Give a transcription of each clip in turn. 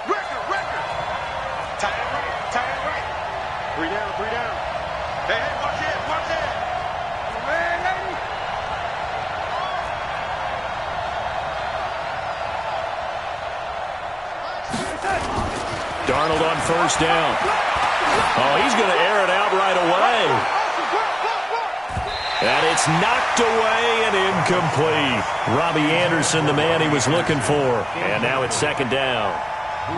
Record. Tie it right. Three down. Hey, watch it. Darnold on first down. Oh, he's going to air it out right away. And it's knocked away and incomplete. Robbie Anderson, the man he was looking for. And now it's second down.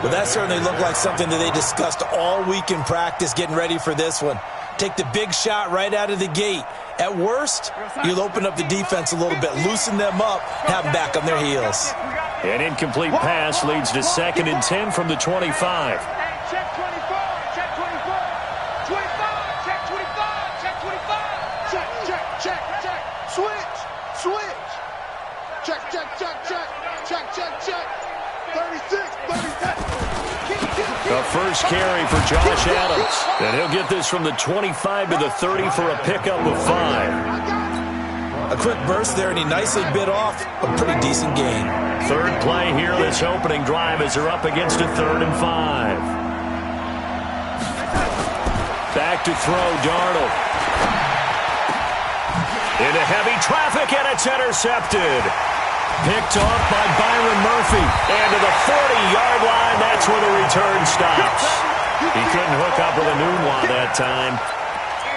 Well, that certainly looked like something that they discussed all week in practice, getting ready for this one. Take the big shot right out of the gate. At worst, you'll open up the defense a little bit, loosen them up, have them back on their heels. An incomplete pass leads to 2nd and 10 from the 25. Check 36, 37. The first carry for Josh Adams. And he'll get this from the 25 to the 30 for a pickup of 5. A quick burst there, and he nicely bit off a pretty decent gain. Third play here, this opening drive as they're up against a 3rd and 5. Back to throw, Darnold. Into heavy traffic, and it's intercepted. Picked off by Byron Murphy. And to the 40-yard line, that's where the return stops. He couldn't hook up with a Nunwa that time.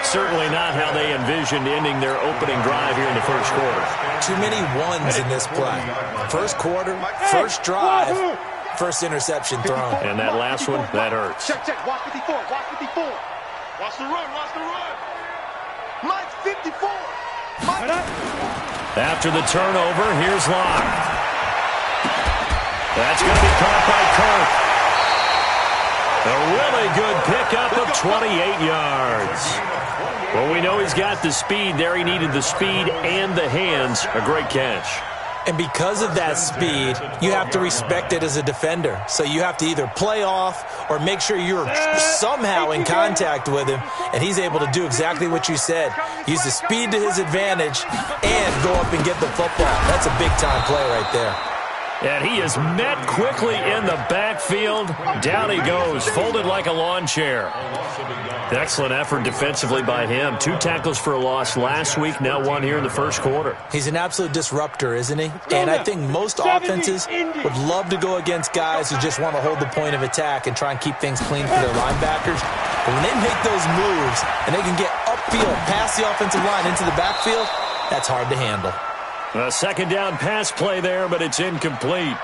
Certainly not how they envisioned ending their opening drive here in the first quarter. Too many ones in this play. First quarter, first drive, first interception thrown. And that last one, that hurts. Check. Watch 54. Watch the run. Mike 54. After the turnover, here's Locke. That's going to be caught by Kirk. A really good pickup of 28 yards. Well, we know he's got the speed there. He needed the speed and the hands. A great catch. And because of that speed, you have to respect it as a defender. So you have to either play off or make sure you're somehow in contact with him, and he's able to do exactly what you said. Use the speed to his advantage and go up and get the football. That's a big-time play right there. And he is met quickly in the backfield. Down he goes, folded like a lawn chair. Excellent effort defensively by him. 2 tackles for a loss last week, now 1 here in the first quarter. He's an absolute disruptor, isn't he? And I think most offenses would love to go against guys who just want to hold the point of attack and try and keep things clean for their linebackers. But when they make those moves and they can get upfield, past the offensive line into the backfield, that's hard to handle. A second down pass play there, but it's incomplete.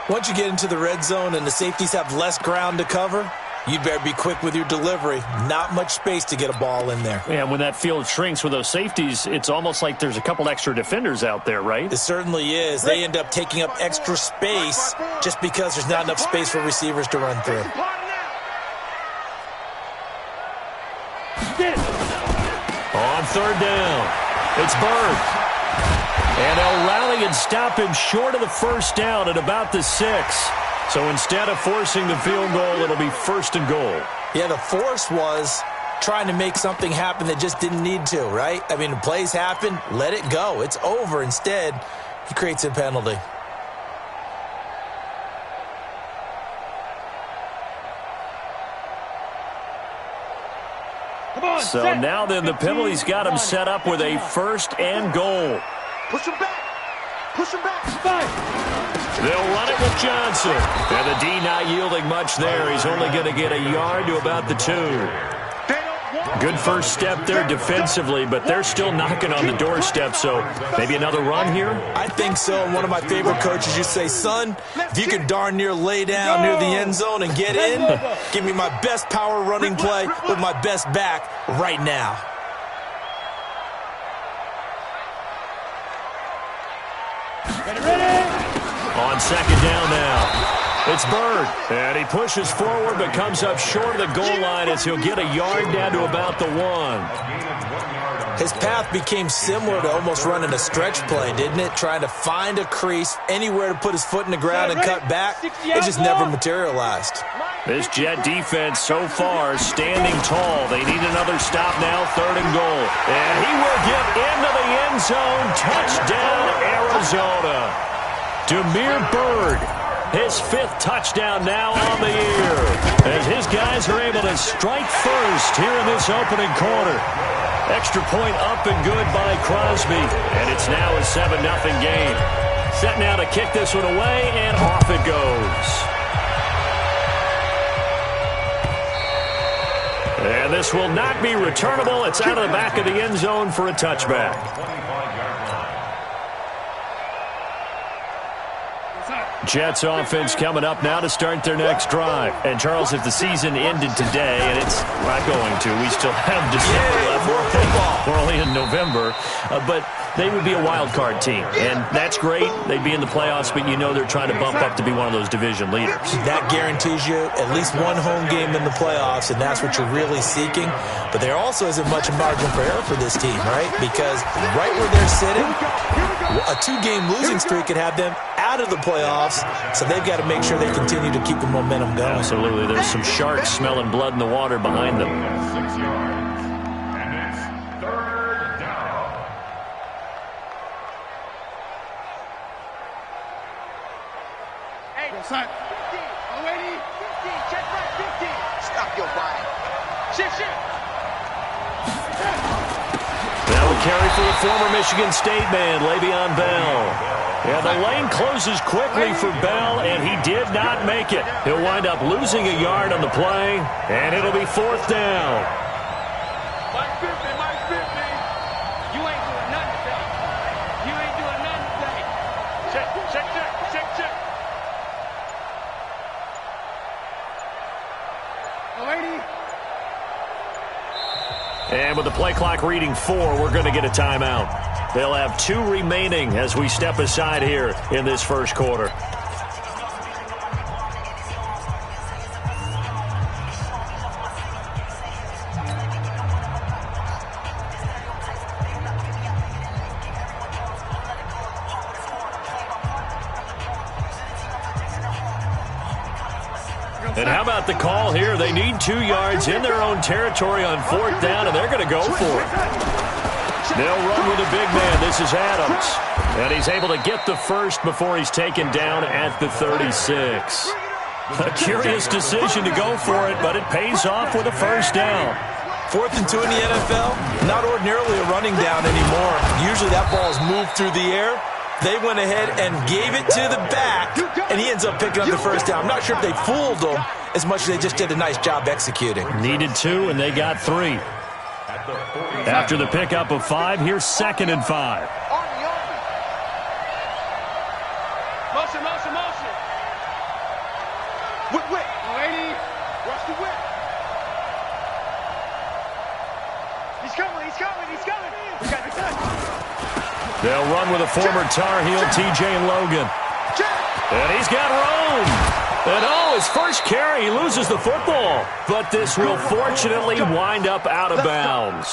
Once you get into the red zone and the safeties have less ground to cover, you'd better be quick with your delivery. Not much space to get a ball in there. Yeah, when that field shrinks with those safeties, it's almost like there's a couple extra defenders out there, right? It certainly is. They end up taking up extra space just because there's not enough space for receivers to run through. On third down, it's Bird. And they'll rally and stop him short of the first down at about the 6. So instead of forcing the field goal, it'll be 1st and goal. Yeah, the force was trying to make something happen that just didn't need to, right? I mean, plays happen, let it go. It's over. Instead, he creates a penalty. So now then the penalty's got him set up with a 1st and goal. Push him back. They'll run it with Johnson. And the D not yielding much there. He's only going to get a yard to about the 2. Good first step there defensively, but they're still knocking on the doorstep, so maybe another run here? I think so. And one of my favorite coaches used to say, son, if you can darn near lay down near the end zone and get in, give me my best power running play with my best back right now. On second down now. It's Bird. And he pushes forward but comes up short of the goal line as he'll get a yard down to about the 1. His path became similar to almost running a stretch play, didn't it? Trying to find a crease, anywhere to put his foot in the ground and cut back. It just never materialized. This Jet defense so far standing tall. They need another stop now, 3rd and goal. And he will get into the end zone. Touchdown, Arizona. Da'Mere Bird His 5th touchdown now on the year, as his guys are able to strike first here in this opening quarter. Extra point up and good by Crosby, and it's now a 7-0 game. Set now to kick this one away, and off it goes. And this will not be returnable. It's out of the back of the end zone for a touchback. Jets offense coming up now to start their next drive. And, Charles, if the season ended today, and it's not going to, we still have December left. We're only in November. But they would be a wild card team. And that's great. They'd be in the playoffs, but you know they're trying to bump up to be one of those division leaders. That guarantees you at least one home game in the playoffs, and that's what you're really seeking. But there also isn't much margin for error for this team, right? Because right where they're sitting, a 2-game losing streak could have them out of the playoffs, so they've got to make sure they continue to keep the momentum going. Absolutely. There's some sharks smelling blood in the water behind them. 6 yards, and it's 3rd down. Hey, son. 50. Oh, 80. 50. Check right. 50. Stop your body. Shift. Now a carry for the former Michigan State man, Le'Veon Bell. Yeah, the lane closes quickly for Bell, and he did not make it. He'll wind up losing a yard on the play, and it'll be 4th down. Mike 50. You ain't doing nothing today. You ain't doing nothing today. Check. Oh, 80. And with the play clock reading 4, we're going to get a timeout. They'll have 2 remaining as we step aside here in this first quarter. And how about the call here? They need 2 yards in their own territory on 4th down, and they're going to go for it. They'll run with a big man. This is Adams. And he's able to get the first before he's taken down at the 36. A curious decision to go for it, but it pays off with a first down. 4th and 2 in the NFL, not ordinarily a running down anymore. Usually that ball is moved through the air. They went ahead and gave it to the back, and he ends up picking up the first down. I'm not sure if they fooled him as much as they just did a nice job executing. Needed 2, and they got 3. After the pickup of 5, here's 2nd and 5. Motion. Whip. 80. Watch the whip. He's coming. We got the touch. They'll run with a former Tar Heel, T.J. Logan. And he's got room. And his first carry, he loses the football. But this will fortunately wind up out of bounds.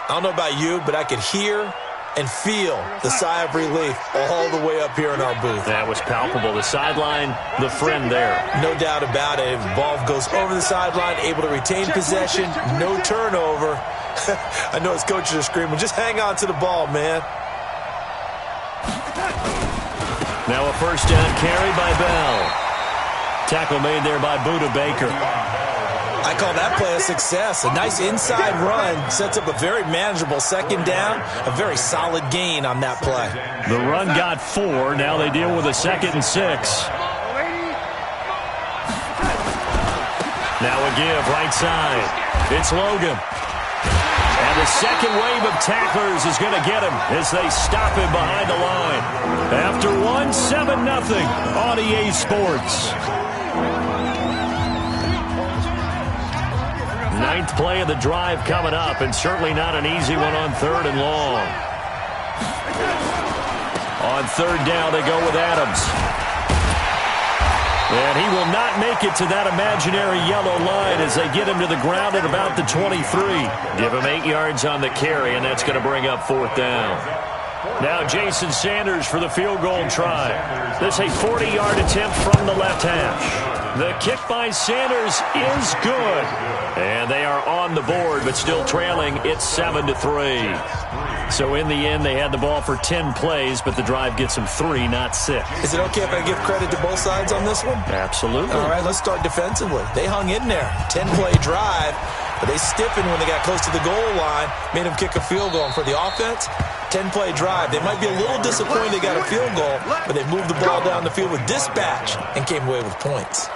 I don't know about you, but I could hear and feel the sigh of relief all the way up here in our booth. That was palpable. The sideline, the friend there. No doubt about it. The ball goes over the sideline, able to retain possession, no turnover. I know his coaches are screaming, just hang on to the ball, man. Now a first down carry by Bell. Tackle made there by Budda Baker. I call that play a success. A nice inside run sets up a very manageable 2nd down. A very solid gain on that play. The run got 4. Now they deal with a 2nd and 6. Now a give right side. It's Logan. And the second wave of tacklers is going to get him as they stop him behind the line. After 1, 7-0 on EA Sports. 9th play of the drive coming up, and certainly not an easy one on 3rd and long. On 3rd down, they go with Adams. And he will not make it to that imaginary yellow line as they get him to the ground at about the 23. Give him 8 yards on the carry, and that's going to bring up 4th down. Now Jason Sanders for the field goal try. This is a 40-yard attempt from the left hash. The kick by Sanders is good. And they are on the board, but still trailing. It's 7-3. So in the end, they had the ball for 10 plays, but the drive gets them 3, not 6. Is it okay if I give credit to both sides on this one? Absolutely. All right, let's start defensively. They hung in there. 10-play drive, but they stiffened when they got close to the goal line, made them kick a field goal. And for the offense, 10-play drive. They might be a little disappointed they got a field goal, but they moved the ball down the field with dispatch and came away with points.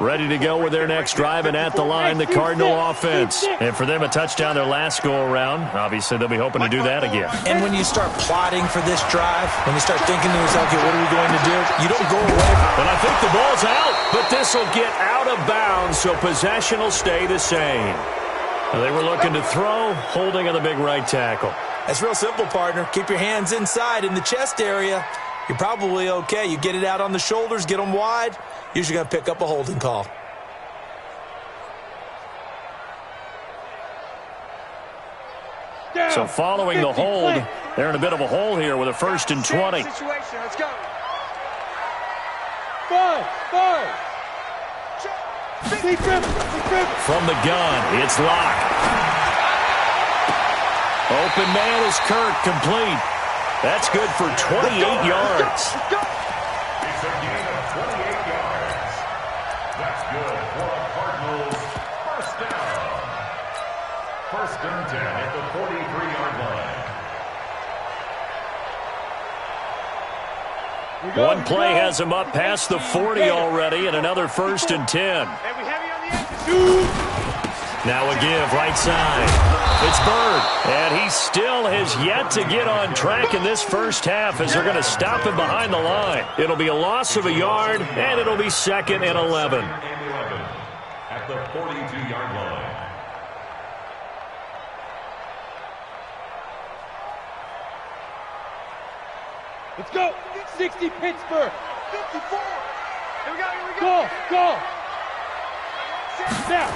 Ready to go with their next drive, and at the line, the Cardinal offense. And for them, a touchdown their last go-around. Obviously, they'll be hoping to do that again. And when you start plotting for this drive, when you start thinking to yourself, okay, what are we going to do? You don't go away. And I think the ball's out, but this will get out of bounds, so possession will stay the same. They were looking to throw, holding on the big right tackle. That's real simple, partner. Keep your hands inside in the chest area. You're probably okay. You get it out on the shoulders, get them wide. Usually going to pick up a holding call. So following the hold, they're in a bit of a hole here with a 1st and 20. Let's go. From the gun, it's Locke. Open man is Kirk, complete. That's good for 28 yards. It's a gain of 28 yards. That's good for the Cardinals. First down. 1st and 10 at the 43-yard line. One play has him up past the 40 already, and another 1st and 10. Now a give, right side. It's Bird, and he still has yet to get on track in this first half as they're going to stop him behind the line. It'll be a loss of a yard, and it'll be 2nd and 11. At the 42-yard line. Let's go. 60 Pittsburgh. 54. Here we go. Go. Now.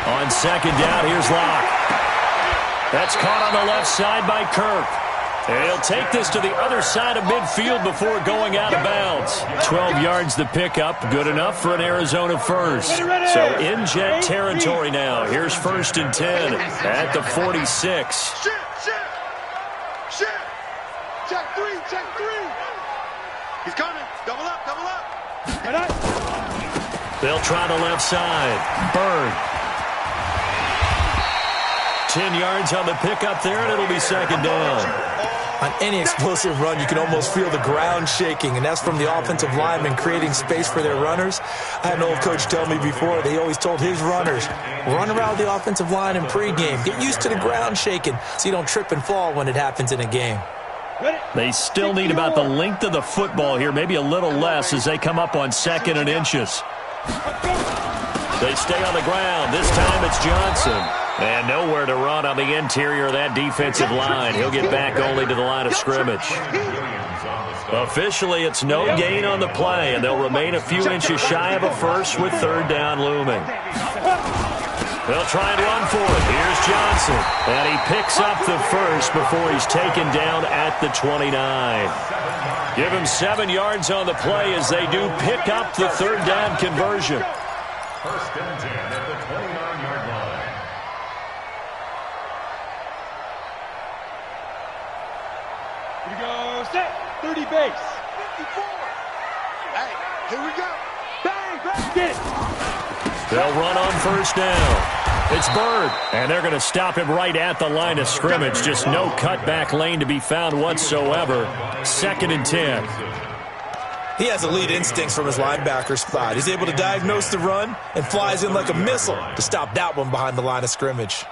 On 2nd down, here's Locke. That's caught on the left side by Kirk. And he'll take this to the other side of midfield before going out of bounds. 12 yards the pickup, good enough for an Arizona first. So in jet territory now. Here's 1st and 10 at the 46. Shit. Check three. He's coming. Double up. They'll try the left side. Bird. 10 yards on the pickup there, and it'll be 2nd down. On any explosive run, you can almost feel the ground shaking, and that's from the offensive linemen creating space for their runners. I had an old coach tell me before, they always told his runners, run around the offensive line in pregame. Get used to the ground shaking so you don't trip and fall when it happens in a game. They still need about the length of the football here, maybe a little less as they come up on 2nd and inches. They stay on the ground. This time it's Johnson. And nowhere to run on the interior of that defensive line. He'll get back only to the line of scrimmage. Officially, it's no gain on the play, and they'll remain a few inches shy of a first with 3rd down looming. They'll try and run for it. Here's Johnson. And he picks up the first before he's taken down at the 29. Give him 7 yards on the play as they do pick up the 3rd down conversion. 1st and 10 at the 29-yard line. Here we go. Set. 30 base. 54. Hey, here we go. Bang. Get it. They'll run on 1st down. It's Bird, and they're going to him right at the line of scrimmage. Just no cutback lane to be found whatsoever. 2nd and 10. He has elite instincts from his linebacker spot. He's able to diagnose the run and flies in like a missile to stop that one behind the line of scrimmage.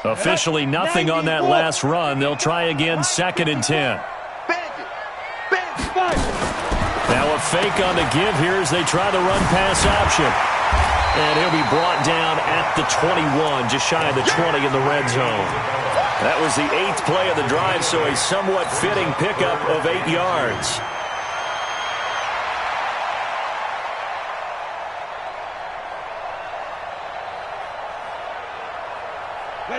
Officially nothing on that last run. They'll try again, 2nd and 10. Now a fake on the give here as they try the run-pass option. And he'll be brought down at the 21, just shy of the 20 in the red zone. That was the 8th play of the drive, so a somewhat fitting pickup of 8 yards.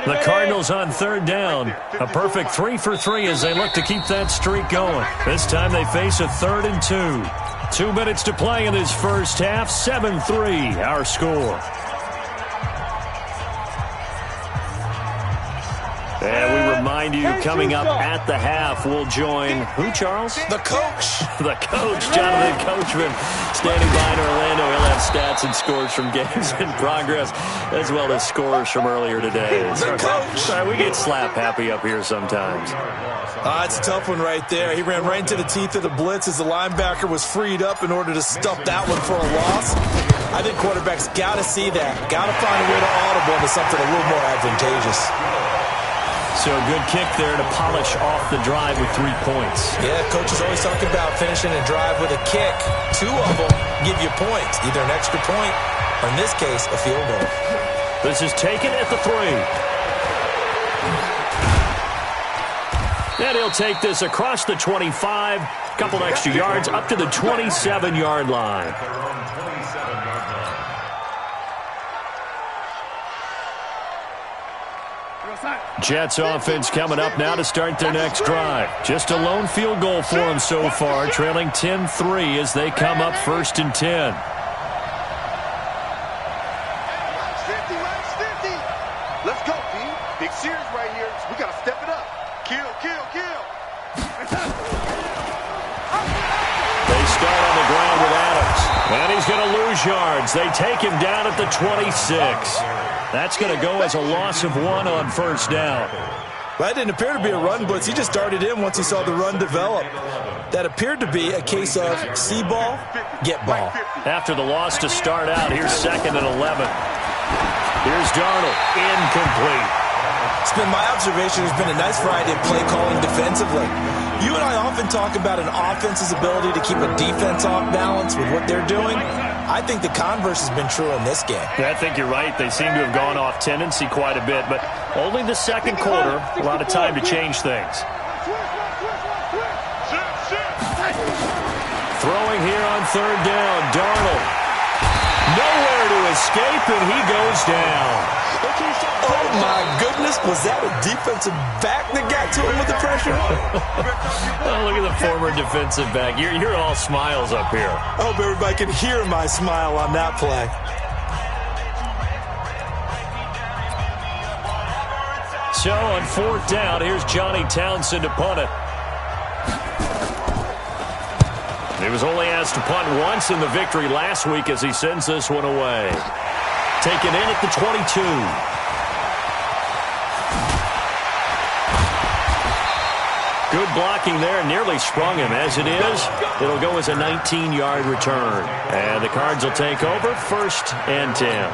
The Cardinals on 3rd down. A perfect 3 for 3 as they look to keep that streak going. This time they face a 3rd and 2. 2 minutes to play in this first half. 7-3 our score. And we remind you, coming up at the half, we'll join who, Charles? The coach. The coach, Jonathan Coachman, standing by in Orlando. He'll have stats and scores from games in progress, as well as scores from earlier today. The coach. Sorry, we get slap happy up here sometimes. It's a tough one right there. He ran right into the teeth of the blitz as the linebacker was freed up in order to stuff that one for a loss. I think quarterbacks got to see that. Got to find a way to audible into something a little more advantageous. So a good kick there to polish off the drive with 3 points. Yeah, coaches always talk about finishing a drive with a kick. 2 of them give you points, either an extra point or, in this case, a field goal. This is taken at the 3. And he'll take this across the 25, couple extra yards up to the 27-yard line. Jets offense coming up now to start their next drive. Just a lone field goal for them so far, trailing 10-3 as they come up 1st and 10. Let's go, D. Big series right here. We got to step it up. Kill, kill, kill. They start on the ground with Adams. And he's going to lose yards. They take him down at the 26. That's going to go as a loss of 1 on 1st down. That didn't appear to be a run blitz. He just darted in once he saw the run develop. That appeared to be a case of see ball, get ball. After the loss to start out, here's 2nd and 11. Here's Darnold, incomplete. It's been my observation there's been a nice variety of play calling defensively. You and I often talk about an offense's ability to keep a defense off balance with what they're doing. I think the converse has been true in this game. Yeah, I think you're right. They seem to have gone off tendency quite a bit, but only the 2nd quarter, a lot of time to change things. Throwing here on 3rd down, Darnold. Nowhere to escape, and he goes down. Oh, my goodness. Was that a defensive back that got to him with the pressure? Oh, look at the former defensive back. You're all smiles up here. I hope everybody can hear my smile on that play. So on 4th down, here's Johnny Townsend to punt it. He was only asked to punt once in the victory last week as he sends this one away. Taken in at the 22. Good blocking there, nearly sprung him. As it is, it'll go as a 19-yard return. And the Cards will take over 1st and 10.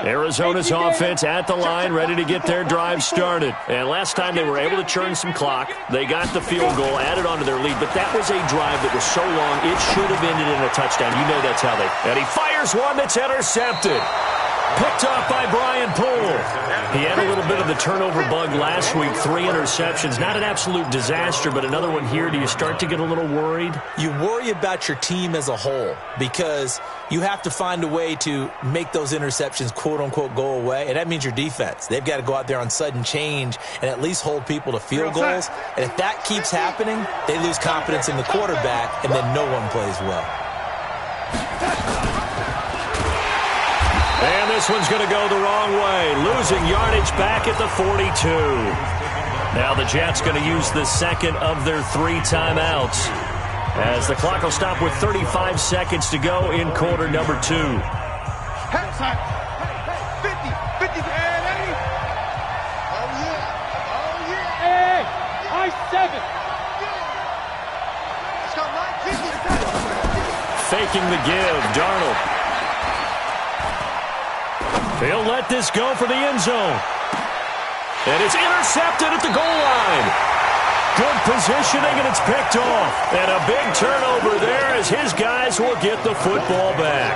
Arizona's offense at the line, ready to get their drive started. And last time they were able to churn some clock. They got the field goal, added onto their lead, but that was a drive that was so long, it should have ended in a touchdown. You know that's how they... And he fires one that's intercepted. Picked off by Brian Poole. He had a little bit of the turnover bug last week, 3 interceptions. Not an absolute disaster, but another one here. Do you start to get a little worried? You worry about your team as a whole because you have to find a way to make those interceptions, quote-unquote, go away, and that means your defense. They've got to go out there on sudden change and at least hold people to field goals. And if that keeps happening, they lose confidence in the quarterback, and then no one plays well. And this one's going to go the wrong way, losing yardage back at the 42. Now the Jets going to use the 2nd of their 3 timeouts as the clock will stop with 35 seconds to go in quarter number 2. 50, 50, and 80. Oh, yeah. Oh, yeah. Hey, high 7. Let's go, 9, 50. Faking the give, Darnold. He'll let this go for the end zone. And it's intercepted at the goal line. Good positioning, and it's picked off. And a big turnover there as his guys will get the football back.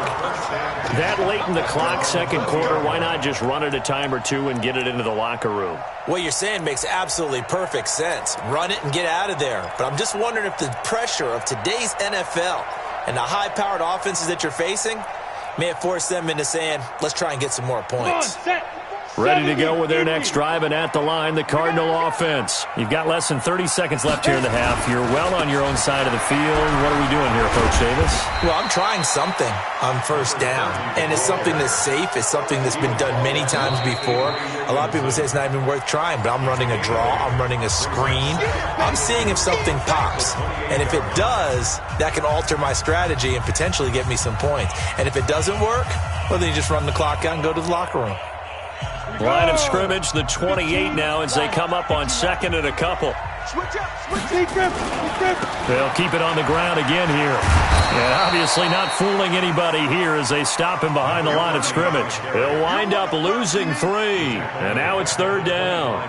That late in the clock, second quarter, why not just run it a time or two and get it into the locker room? What you're saying makes absolutely perfect sense. Run it and get out of there. But I'm just wondering if the pressure of today's NFL and the high-powered offenses that you're facing may have forced them into saying, let's try and get some more points. Ready to go with their next drive, and at the line, the Cardinal offense. You've got less than 30 seconds left here in the half. You're well on your own side of the field. What are we doing here, Coach Davis? Well, I'm trying something on first down, and it's something that's safe. It's something that's been done many times before. A lot of people say it's not even worth trying, but I'm running a draw. I'm running a screen. I'm seeing if something pops, and if it does, that can alter my strategy and potentially get me some points. And if it doesn't work, well, then you just run the clock out and go to the locker room. Line of scrimmage, the 28 now as they come up on second and a couple. They'll keep it on the ground again here. And obviously not fooling anybody here as they stop him behind the line of scrimmage. They'll wind up losing 3. And now it's third down.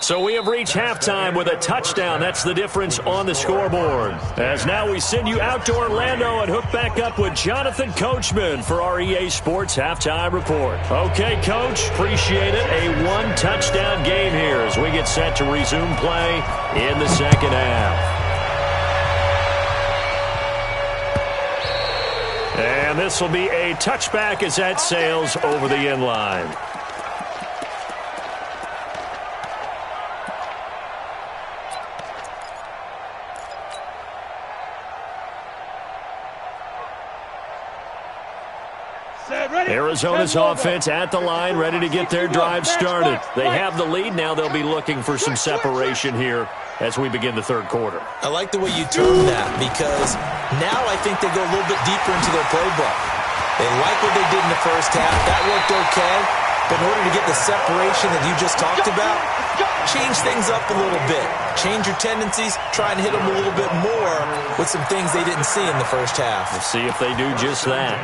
So we have reached halftime with a touchdown. That's the difference on the scoreboard. As now we send you out to Orlando and hook back up with Jonathan Coachman for our EA Sports Halftime Report. Okay, Coach, appreciate it. A one-touchdown game here as we get set to resume play in the second half. And this will be a touchback as that sails over the end line. Arizona's offense at the line, ready to get their drive started. They have the lead. Now they'll be looking for some separation here as we begin the third quarter. I like the way you term that because now I think they go a little bit deeper into their playbook. They like what they did in the first half. That worked okay. But in order to get the separation that you just talked about, change things up a little bit. Change your tendencies. Try and hit them a little bit more with some things they didn't see in the first half. We'll see if they do just that.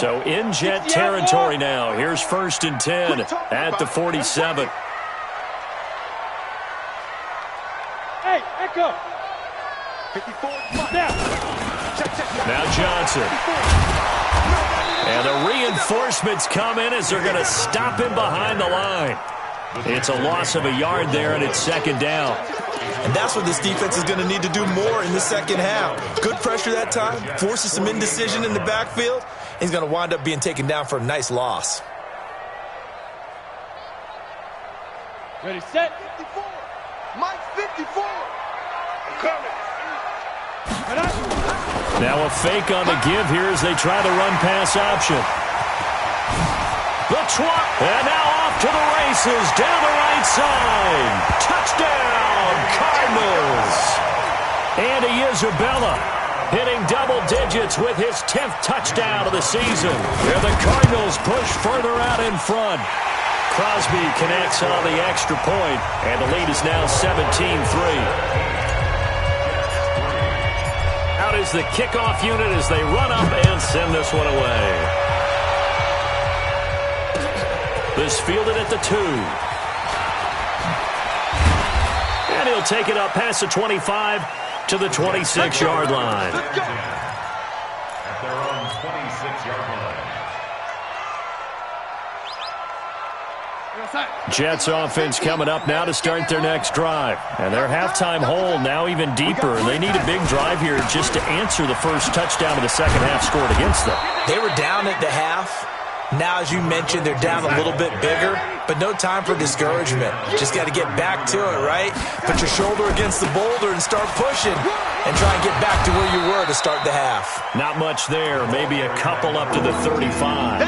So in Jet territory now. Here's 1st and 10 at the 47. Hey, Echo. Now Johnson. And the reinforcements come in as they're going to stop him behind the line. It's a loss of a yard there, and it's second down. And that's what this defense is going to need to do more in the second half. Good pressure that time, forces some indecision in the backfield. He's going to wind up being taken down for a nice loss. Ready, set. 54. Mike 54. I'm coming. Now a fake on the give here as they try the run-pass option. The twat, and now off to the races down the right side. Touchdown, Cardinals. Andy Isabella hitting double digits with his 10th touchdown of the season. Where the Cardinals push further out in front. Crosby connects on the extra point, and the lead is now 17-3. Out is the kickoff unit as they run up and send this one away. This fielded at the 2. And he'll take it up past the 25 to the 26-yard line. At their own 26-yard line. Jets offense coming up now to start their next drive. And their halftime hole now even deeper. And they need a big drive here just to answer the first touchdown of the second half scored against them. They were down at the half. Now, as you mentioned, they're down a little bit bigger, but no time for discouragement. Just got to get back to it, right? Put your shoulder against the boulder and start pushing and try and get back to where you were to start the half. Not much there. Maybe a couple up to the 35.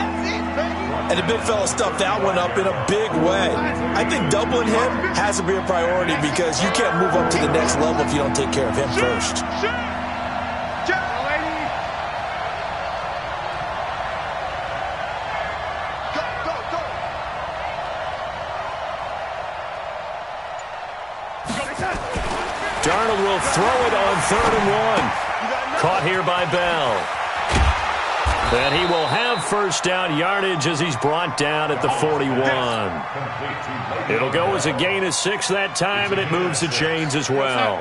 And the big fella stuffed that one up in a big way. I think doubling him has to be a priority because you can't move up to the next level if you don't take care of him first. Darnold will He'll throw it on 3rd and 1. Caught here by Bell. And he will have first down yardage as he's brought down at the 41. It'll go as a gain of 6 that time, and it moves the chains as well.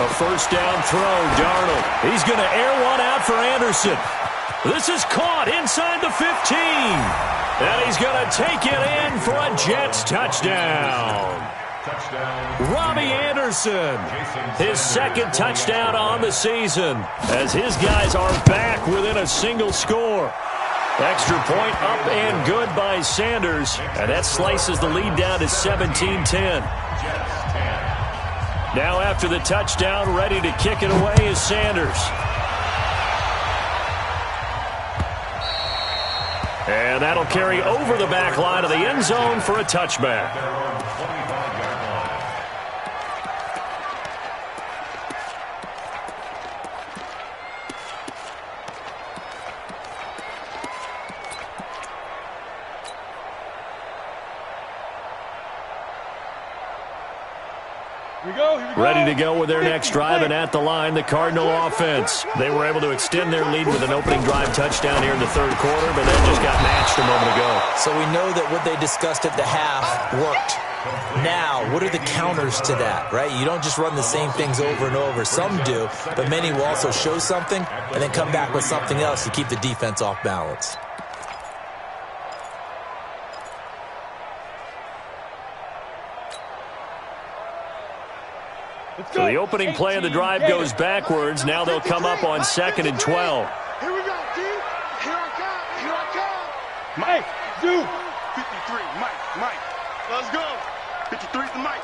A first down throw, Darnold. He's going to air one out for Anderson. This is caught inside the 15. And he's going to take it in for a Jets touchdown. Robbie Anderson, his 2nd touchdown on the season, as his guys are back within a single score. Extra point up and good by Sanders, and that slices the lead down to 17-10. Now after the touchdown, ready to kick it away is Sanders. And that'll carry over the back line of the end zone for a touchback. Ready to go with their next drive, and at the line, the Cardinal offense. They were able to extend their lead with an opening drive touchdown here in the 3rd quarter, but then just got matched a moment ago. So we know that what they discussed at the half worked. Now, what are the counters to that, right? You don't just run the same things over and over. Some do, but many will also show something and then come back with something else to keep the defense off balance. So the opening play of the drive goes backwards. Now they'll come up on 2nd and 12. Here we go, D. Here I come. Here I come. Mike, Zoom. 53, Mike. Let's go. 53 is the Mike.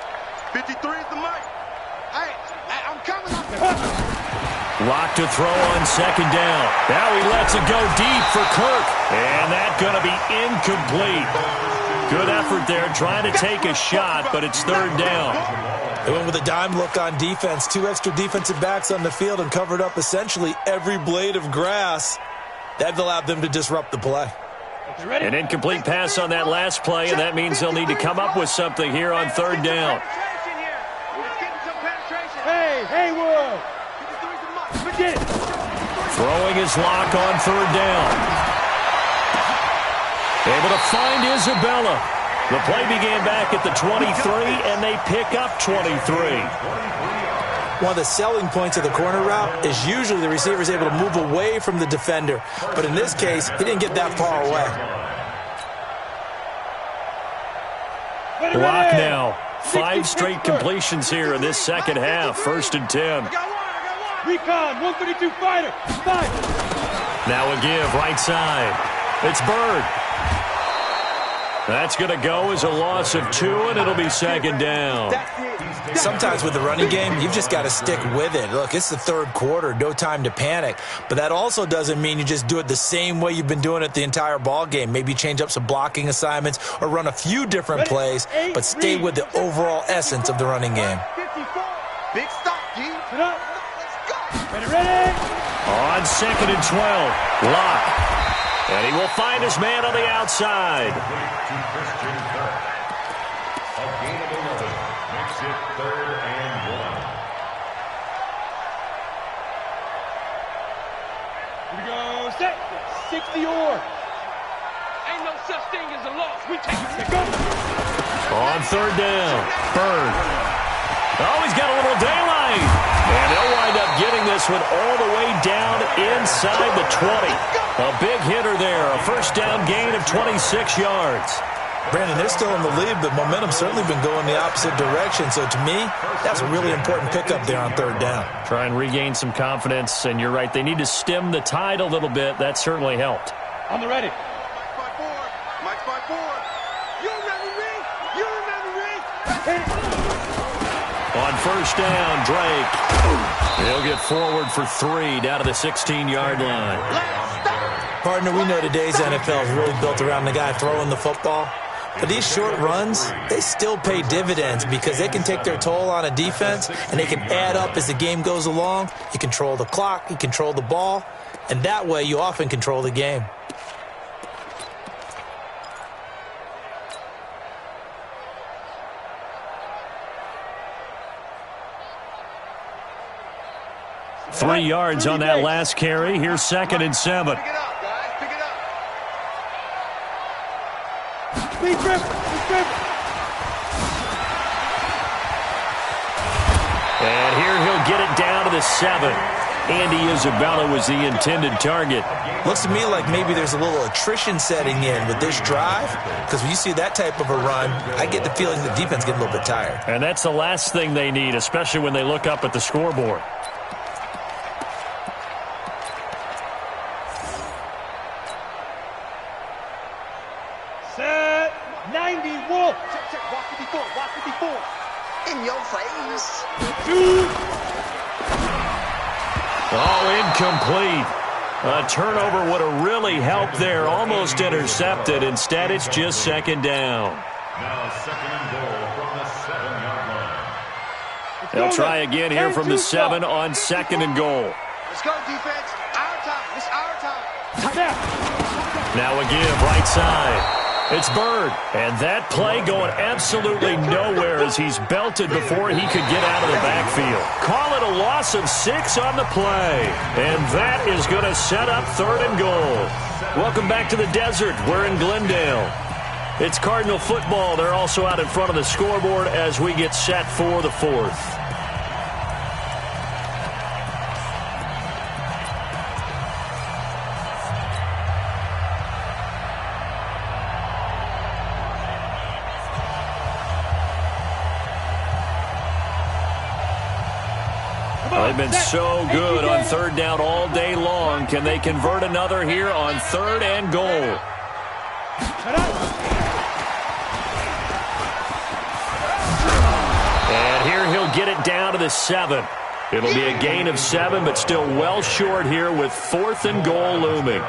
53 is the Mike. Hey, I'm coming up. Lock to throw on 2nd down. Now he lets it go deep for Kirk. And that's going to be incomplete. Good effort there trying to take a shot, but it's 3rd down. They went with a dime look on defense. 2 extra defensive backs on the field and covered up essentially every blade of grass. That allowed them to disrupt the play. An incomplete pass on that last play, and that means they'll need to come up with something here on 3rd down. Hey, Haywood! Forget it! Throwing his lock on 3rd down. Able to find Isabella. The play began back at the 23, and they pick up 23. One of the selling points of the corner route is usually the receiver is able to move away from the defender. But in this case, he didn't get that far away. Block now. 5 straight completions here in this 2nd half. 1st and 10. Recon, 132 fighter. 5. Now a give right side. It's Bird. That's going to go as a loss of 2, and it'll be 2nd down. Sometimes with the running game, you've just got to stick with it. Look, it's the 3rd quarter, no time to panic. But that also doesn't mean you just do it the same way you've been doing it the entire ball game. Maybe change up some blocking assignments or run a few different plays, but stay with the overall essence of the running game. Big stop, D. Sit up. Let's go. Ready. On 2nd and 12, Locke. And he will find his man on the outside. A gain of 11 makes it 3rd and 1. Here we go. Set. 60 or. Ain't no such thing as a loss. We take it. Go. On 3rd down, Bird. Oh, he's got a little daylight. And they'll wind up getting this one all the way down inside the 20. A big hitter there. A first down gain of 26 yards. Brandon, they're still in the lead, but momentum's certainly been going the opposite direction. So to me, that's a really important pickup there on 3rd down. Try and regain some confidence, and you're right. They need to stem the tide a little bit. That certainly helped. On the ready. Mike 5-4. You remember me? You remember me? Hit it. On 1st down, Drake. He'll get forward for 3 down to the 16-yard line. Partner, we know today's NFL is really built around the guy throwing the football. But these short runs, they still pay dividends because they can take their toll on a defense and they can add up as the game goes along. You control the clock, you control the ball, and that way you often control the game. 3 yards on that last carry. Here's 2nd and 7. Pick it up, guys. Pick it up. Speed trip. And here he'll get it down to the 7. Andy Isabella was the intended target. Looks to me like maybe there's a little attrition setting in with this drive, because when you see that type of a run, I get the feeling the defense getting a little bit tired. And that's the last thing they need, especially when they look up at the scoreboard. Set 90 Wolf. Check. Walk 54. Walk 54. In your face. Oh, incomplete. A turnover would have really helped there. Almost intercepted. Instead, it's just 2nd down. Now 2nd and goal from the 7-yard line. They'll try again here from the 7 on 2nd and goal. Let's go, defense. Our time. It's our time. Now a give right side. It's Bird, and that play going absolutely nowhere as he's belted before he could get out of the backfield. Call it a loss of 6 on the play, and that is going to set up 3rd and goal. Welcome back to the desert. We're in Glendale. It's Cardinal football. They're also out in front of the scoreboard as we get set for the 4th. They've been so good on 3rd down all day long. Can they convert another here on 3rd and goal? And here he'll get it down to the 7. It'll be a gain of 7, but still well short here with 4th and goal looming.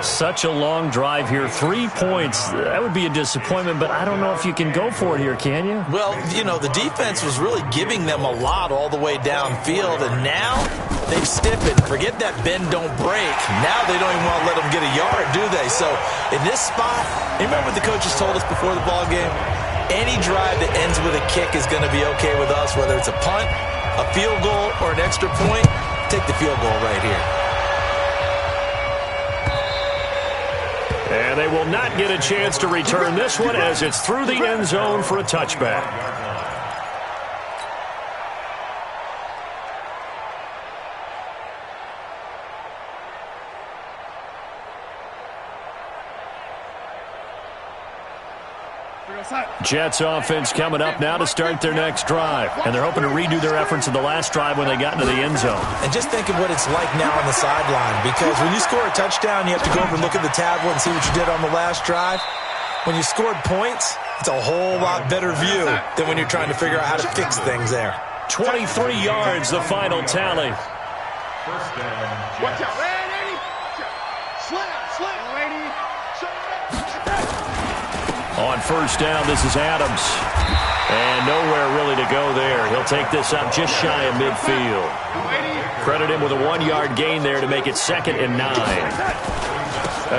Such a long drive here. 3 points. That would be a disappointment, but I don't know if you can go for it here, can you? Well, you know, the defense was really giving them a lot all the way downfield, and now they've stiffened. Forget that bend, don't break. Now they don't even want to let them get a yard, do they? So in this spot, you remember what the coaches told us before the ball game? Any drive that ends with a kick is going to be okay with us, whether it's a punt, a field goal, or an extra point. Take the field goal right here. And they will not get a chance to return this one as it's through the end zone for a touchback. Jets offense coming up now to start their next drive. And they're hoping to redo their efforts in the last drive when they got into the end zone. And just think of what it's like now on the sideline, because when you score a touchdown, you have to go over and look at the tablet and see what you did on the last drive. When you scored points, it's a whole lot better view than when you're trying to figure out how to fix things there. 23 yards, the final tally. First down. Watch out. Ready? Slam. Ready? On first down, this is Adams. And nowhere really to go there. He'll take this up just shy of midfield. Credit him with a 1-yard gain there to make it 2nd and 9.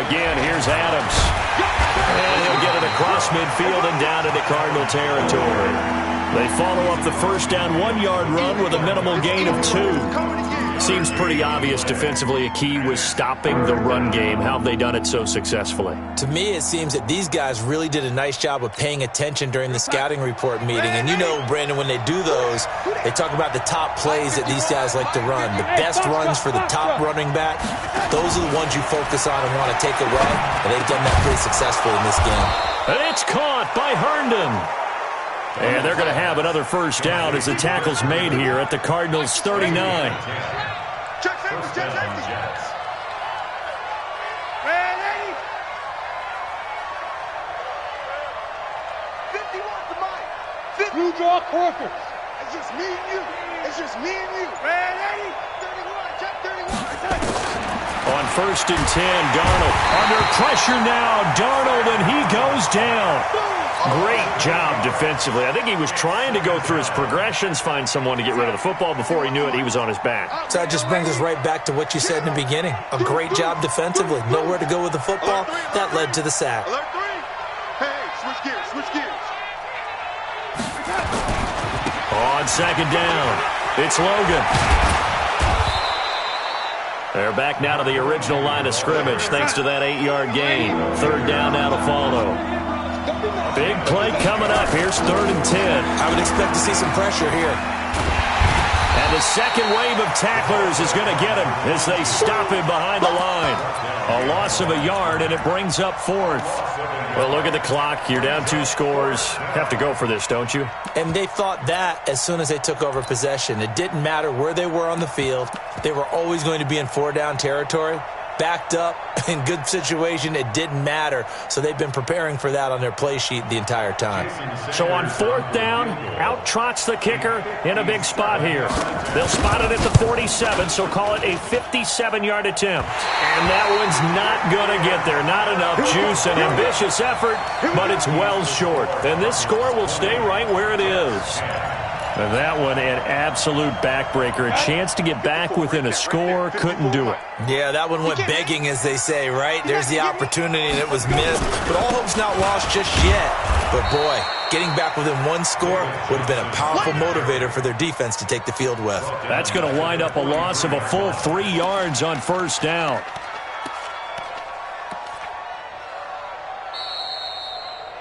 Again, here's Adams. And he'll get it across midfield and down into Cardinal territory. They follow up the first down 1-yard run with a minimal gain of 2. Seems pretty obvious defensively a key was stopping the run game. How have they done it so successfully? To me, it seems that these guys really did a nice job of paying attention during the scouting report meeting. And you know, Brandon, when they do those, they talk about the top plays that these guys like to run. The best runs for the top running back, those are the ones you focus on and want to take away. And they've done that pretty successfully in this game. And it's caught by Herndon. And they're going to have another first down as the tackle's made here at the Cardinals' 39. Check safety. Ready? 51's the mic. Who draw corkers? It's just me and you. Ready? 31. Check 31. On first and 10, Darnold under pressure now. Darnold, and he goes down. Great job defensively. I think he was trying to go through his progressions, find someone to get rid of the football. Before he knew it, he was on his back. So that just brings us right back to what you said in the beginning. A great job defensively. Nowhere to go with the football. That led to the sack. Alert 3. Hey, switch gears. On second down, it's Logan. They're back now to the original line of scrimmage thanks to that 8-yard gain. Third down now to follow. Big play coming up. Here's 3rd and 10. I would expect to see some pressure here. And the second wave of tacklers is going to get him as they stop him behind the line. A loss of a yard, and it brings up 4th. Well, look at the clock. You're down 2 scores. Have to go for this, don't you? And they thought that as soon as they took over possession. It didn't matter where they were on the field. They were always going to be in 4-down territory. Backed up, in good situation, it didn't matter. So they've been preparing for that on their play sheet the entire time. So on 4th down, out trots the kicker in a big spot here. They'll spot it at the 47, so call it a 57-yard attempt. And that one's not going to get there. Not enough juice, an ambitious effort, but it's well short. And this score will stay right where it is. And that one, an absolute backbreaker. A chance to get back within a score, couldn't do it. Yeah, that one went begging, as they say, right? There's the opportunity, and it was missed. But all hope's not lost just yet. But, boy, getting back within 1 score would have been a powerful motivator for their defense to take the field with. That's going to wind up a loss of a full 3 yards on 1st down.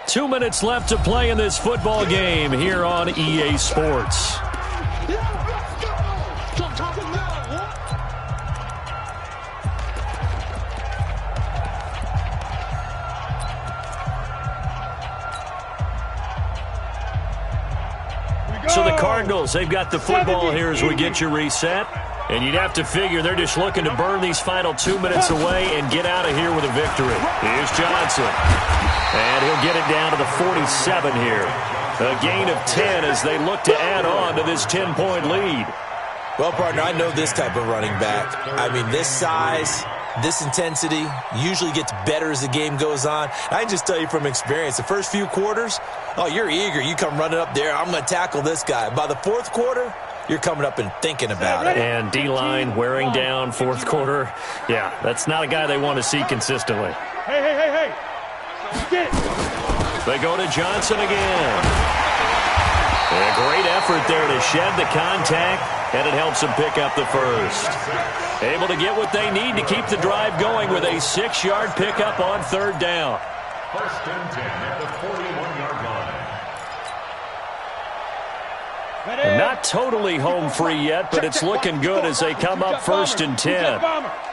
Two minutes left to play in this football game here on EA Sports. So the Cardinals, they've got the football here as we get you reset. And you'd have to figure they're just looking to burn these final 2 minutes away and get out of here with a victory. Here's Johnson. And he'll get it down to the 47 here. A gain of 10 as they look to add on to this 10-point lead. Well, partner, I know this type of running back. I mean, this size, this intensity usually gets better as the game goes on. I can just tell you from experience, the first few quarters, oh, you're eager. You come running up there, I'm going to tackle this guy. By the 4th quarter, you're coming up and thinking about it. And D-line wearing down 4th quarter. Yeah, that's not a guy they want to see consistently. Hey. They go to Johnson again. And a great effort there to shed the contact, and it helps them pick up the first. Able to get what they need to keep the drive going with a 6-yard pickup on 3rd down. 1st and 10 at the 41-yard line. And not totally home free yet, but it's looking good as they come up 1st and 10.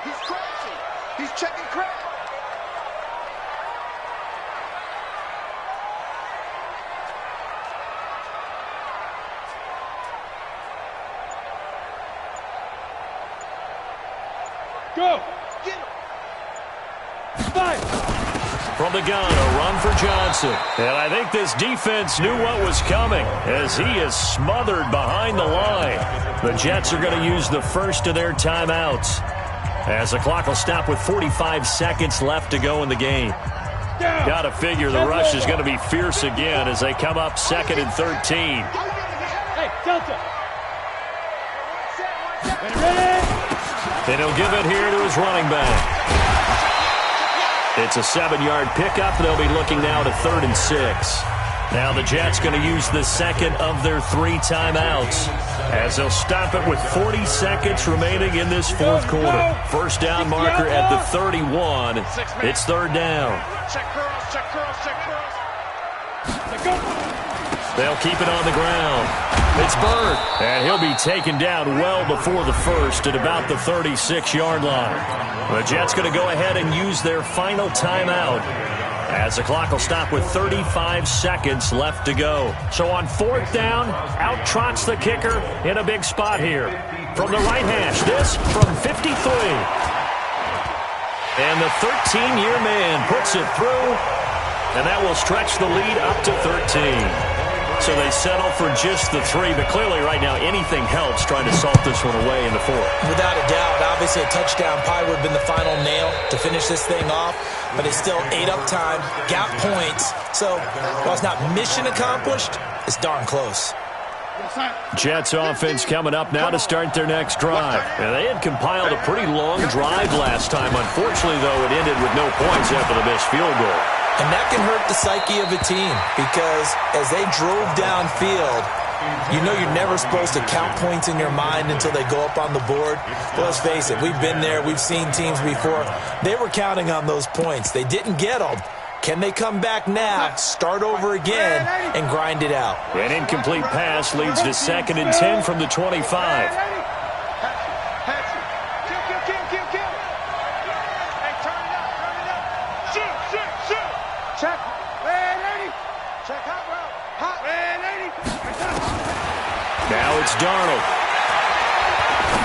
He's crashing. He's checking crash. Go. Get him. Fight. From the gun, a run for Johnson. And I think this defense knew what was coming as he is smothered behind the line. The Jets are going to use the first of their timeouts as the clock will stop with 45 seconds left to go in the game. Got to figure the rush is going to be fierce again as they come up 2nd and 13. Hey, Delta. Ready? And he'll give it here to his running back. It's a 7-yard pickup. They'll be looking now to 3rd and 6. Now the Jets going to use the second of their 3 timeouts as they'll stop it with 40 seconds remaining in this 4th quarter. First down marker at the 31. It's 3rd down. Check curls, check curls, check curls. They'll keep it on the ground. It's Bird, and he'll be taken down well before the first at about the 36-yard line. The Jets going to go ahead and use their final timeout as the clock will stop with 35 seconds left to go. So on 4th down, out trots the kicker in a big spot here. From the right hash, this from 53. And the 13-year man puts it through, and that will stretch the lead up to 13. So they settle for just the 3, but clearly right now anything helps trying to salt this one away in the 4th. Without a doubt, obviously a touchdown probably would have been the final nail to finish this thing off, but it's still 8 up time, got points. So while it's not mission accomplished, it's darn close. Jets offense coming up now to start their next drive. And they had compiled a pretty long drive last time. Unfortunately, though, it ended with no points after the missed field goal. And that can hurt the psyche of a team because as they drove downfield, You know you're never supposed to count points in your mind until they go up on the board. But let's face it, we've been there. We've seen teams before. They were counting on those points. They didn't get them. Can they come back now, start over again, and grind it out? An incomplete pass leads to 2nd and 10 from the 25. Now it's Darnold.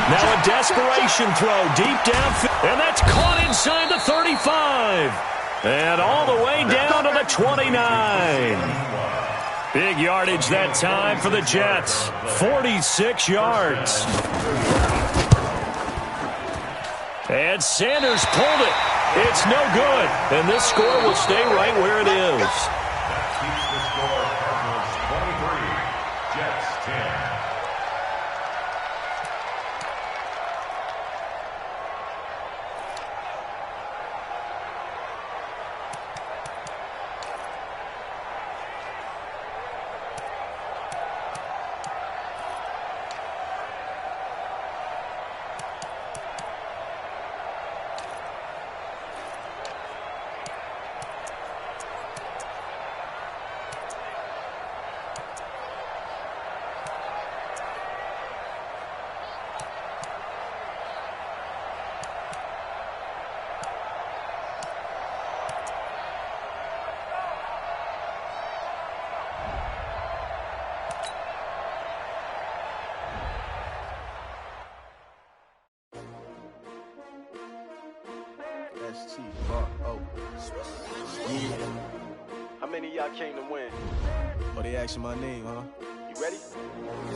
Now a desperation throw deep downfield. And that's caught inside the 35. And all the way down to the 29. Big yardage that time for the Jets. 46 yards. And Sanders pulled it. It's no good. And this score will stay right where it is. Yeah. How many of y'all came to win? Oh, they asking my name, huh? You ready?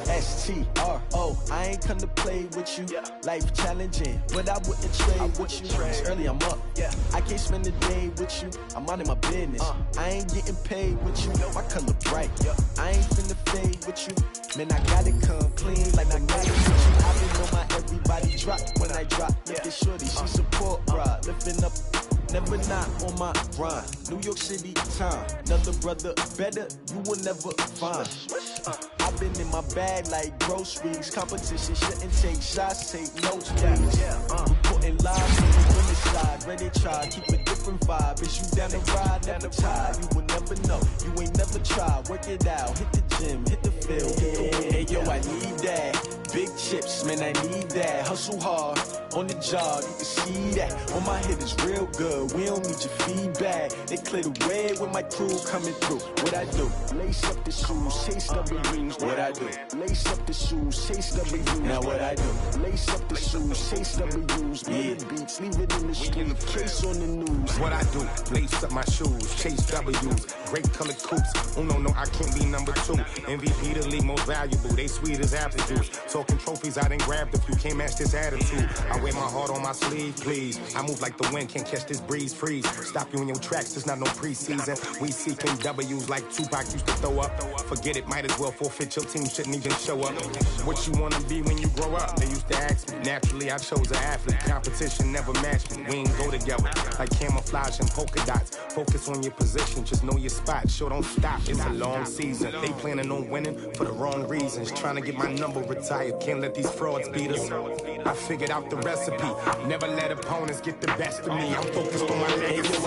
S-T-R-O, I ain't come to play with you. Yeah. Life challenging, but I wouldn't trade with you. It's early, I'm up. Yeah. I can't spend the day with you. I'm minding my business. I ain't getting paid with you. My color bright. Yeah. I ain't finna fade with you. Man, I gotta come clean like I made it with you. I been on my everybody drop when I drop. Look at shorty, she support, bruh. Lifting up. Never not on my grind. New York City time. Another brother better, you will never find. I've been in my bag like groceries. Competition shouldn't take shots, take notes, please. Putting lives on the winning side. Ready to try, keep a different vibe. Is you down the ride, never tired. You will never know, you ain't never tried. Work it out, hit the gym, hit the field. Hey yo, I need that. Big chips, man, I need that. Hustle hard, on the job, you can see that. On my hit is real good, we don't need your feedback. They clear the way with my crew coming through. What I do? Lace up the shoes, chase W's. What I do? Lace up the shoes, chase W's. Now what I do? Lace up the shoes, chase W's. Yeah. Beats, leave it in the street, case on the news. What I do? Lace up my shoes, chase W's. Great colored coops. Oh no, I can't be number 2. MVP the league most valuable. They sweet as apple juice. Talking trophies, I done grabbed a few. Can't match this attitude. I wear my heart on my sleeve, please. I move like the wind, can't catch this breeze, freeze. Stop you in your tracks, there's not no preseason. We seeking W's like Tupac used to throw up. Forget it, might as well forfeit. Your team shouldn't even show up. What you wanna be when you grow up? They used to ask me. Naturally, I chose an athlete. Competition never matched me. We ain't go together like camouflage and polka dots. Focus on your position, just know your spot. Sure, don't stop. It's a long season. They planning on winning for the wrong reasons. Trying to get my number retired. Can't let these frauds beat us. I figured out the recipe. Never let opponents get the best of me. I'm focused on my legacy.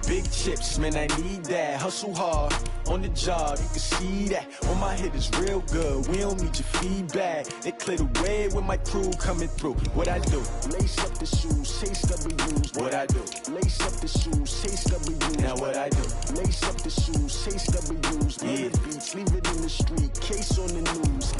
Big chips, man, I need that. Hustle hard, on the job, you can see that. On my hit is real good, we don't need your feedback. They clear the way with my crew coming through. What I do? Lace up the shoes, chase W's. What I do? Lace up the shoes, chase W's. Now what I do? Lace up the shoes, chase W's. Yeah. Beats, leave it in the street, case on the news.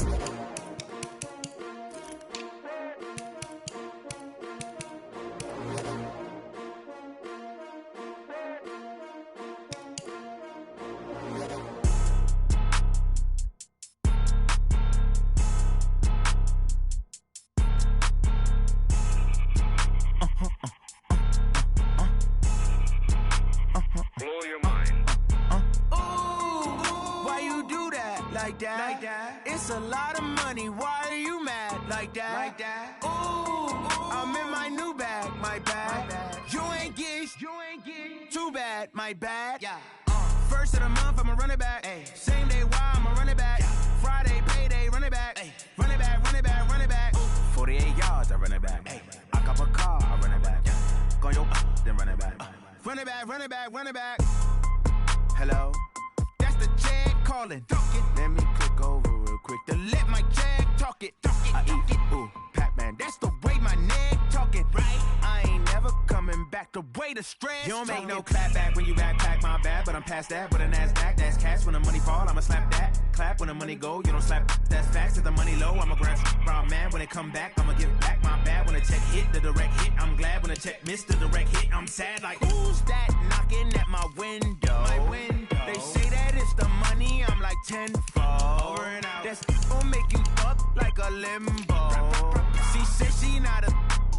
It's a lot of money, why are you mad like that? Ooh, I'm in my new bag, my bad. You ain't get, too bad, my bad. First of the month, I'ma run it back. Same day, why I'ma run it back. run it back, run it back, run it back. Hello, that's the jag calling. Let me click over real quick to let my jag talk it. I eat, ooh, Pac-Man, that's the way my neck talking. Right, I ain't never coming back the way the stress. You don't make no clap back when you backpack, my bad, but I'm past that. With a NASDAQ, that's cash. When the money fall, I'ma slap that. Clap when the money go, you don't slap. That's facts. If the money low, I'ma grab brown man. When it come back, I'ma give back my bad. When the check hit, the direct hit, I'm glad. When the check missed, the direct hit, I'm sad. Like, who's that knocking at my window? My window. They say that it's the money, I'm like tenfold. That's gon' make you up like a limbo. She said she not a,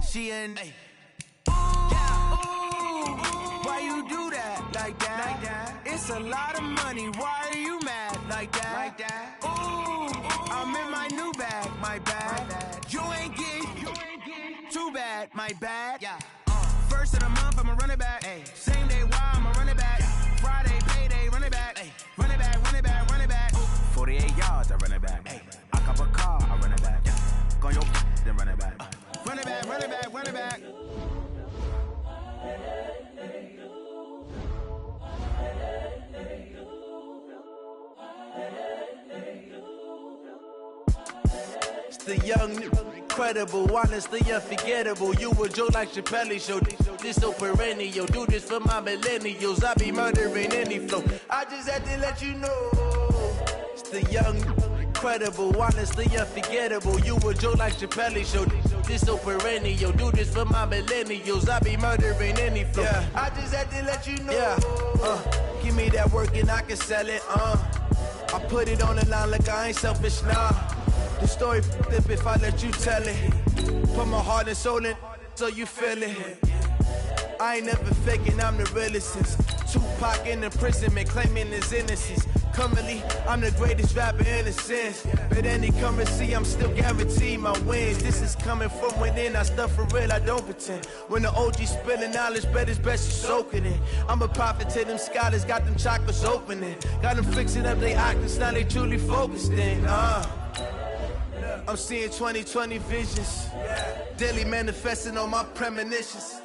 she an. Why you do that like that? Like that? It's a lot of money. Why are you mad like that? Like that? Ooh, I'm in my new bag. My bad. You ain't get too bad. My bad. Yeah. First of the month, I'ma run it back. Ay. Same day, why I'ma run it back. Yeah. Friday, payday, run it back. Ay. Run it back, run it back, run it back. Ooh. 48 yards, I run it back. Ay. I cop a car, I run it back. Yeah. Go on your then run it back. Run it back, run it back, run it back. It's the young, incredible, honestly unforgettable. You a joke like Chappelle Show. This so perennial. Do this for my millennials. I be murdering any flow. I just had to let you know. It's the young, incredible, honestly unforgettable. You a joke like Chappelle Show. This so perennial. Do this for my millennials. I be murdering any flow. Yeah. I just had to let you know. Yeah. Give me that work and I can sell it. I put it on the line like I ain't selfish, nah. The story flip if I let you tell it. Put my heart and soul in so you feel it. I ain't never faking, I'm the realest since Tupac in imprisonment, claiming his innocence. Currently, I'm the greatest rapper in a sense. But any currency, I'm still guaranteed my wins. This is coming from within, I stuff for real, I don't pretend. When the OG spilling knowledge, bet it's best you soak it in. I'm a prophet to them scholars, got them chakras opening. Got them fixing up their octaves, now they truly focused in. I'm seeing 2020 visions, daily manifesting on my premonitions.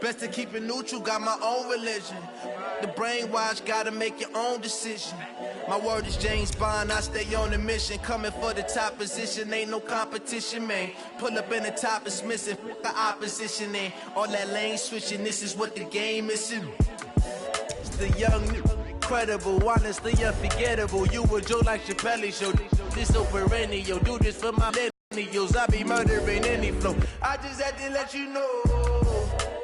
Best to keep it neutral, got my own religion. The brainwash, gotta make your own decision. My word is James Bond, I stay on a mission. Coming for the top position, ain't no competition, man. Pull up in the top, it's missing, the opposition ain't. All that lane switching, this is what the game is. It's the young, incredible, honestly unforgettable. You a joke like Chappelle Show. This so perennial, do this for my millennials. I be murdering any flow. I just had to let you know.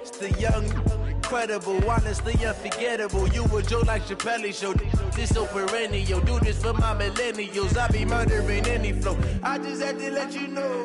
It's the young, incredible, honestly unforgettable. You a joke like Chappelle Show. This so perennial, do this for my millennials. I be murdering any flow. I just had to let you know.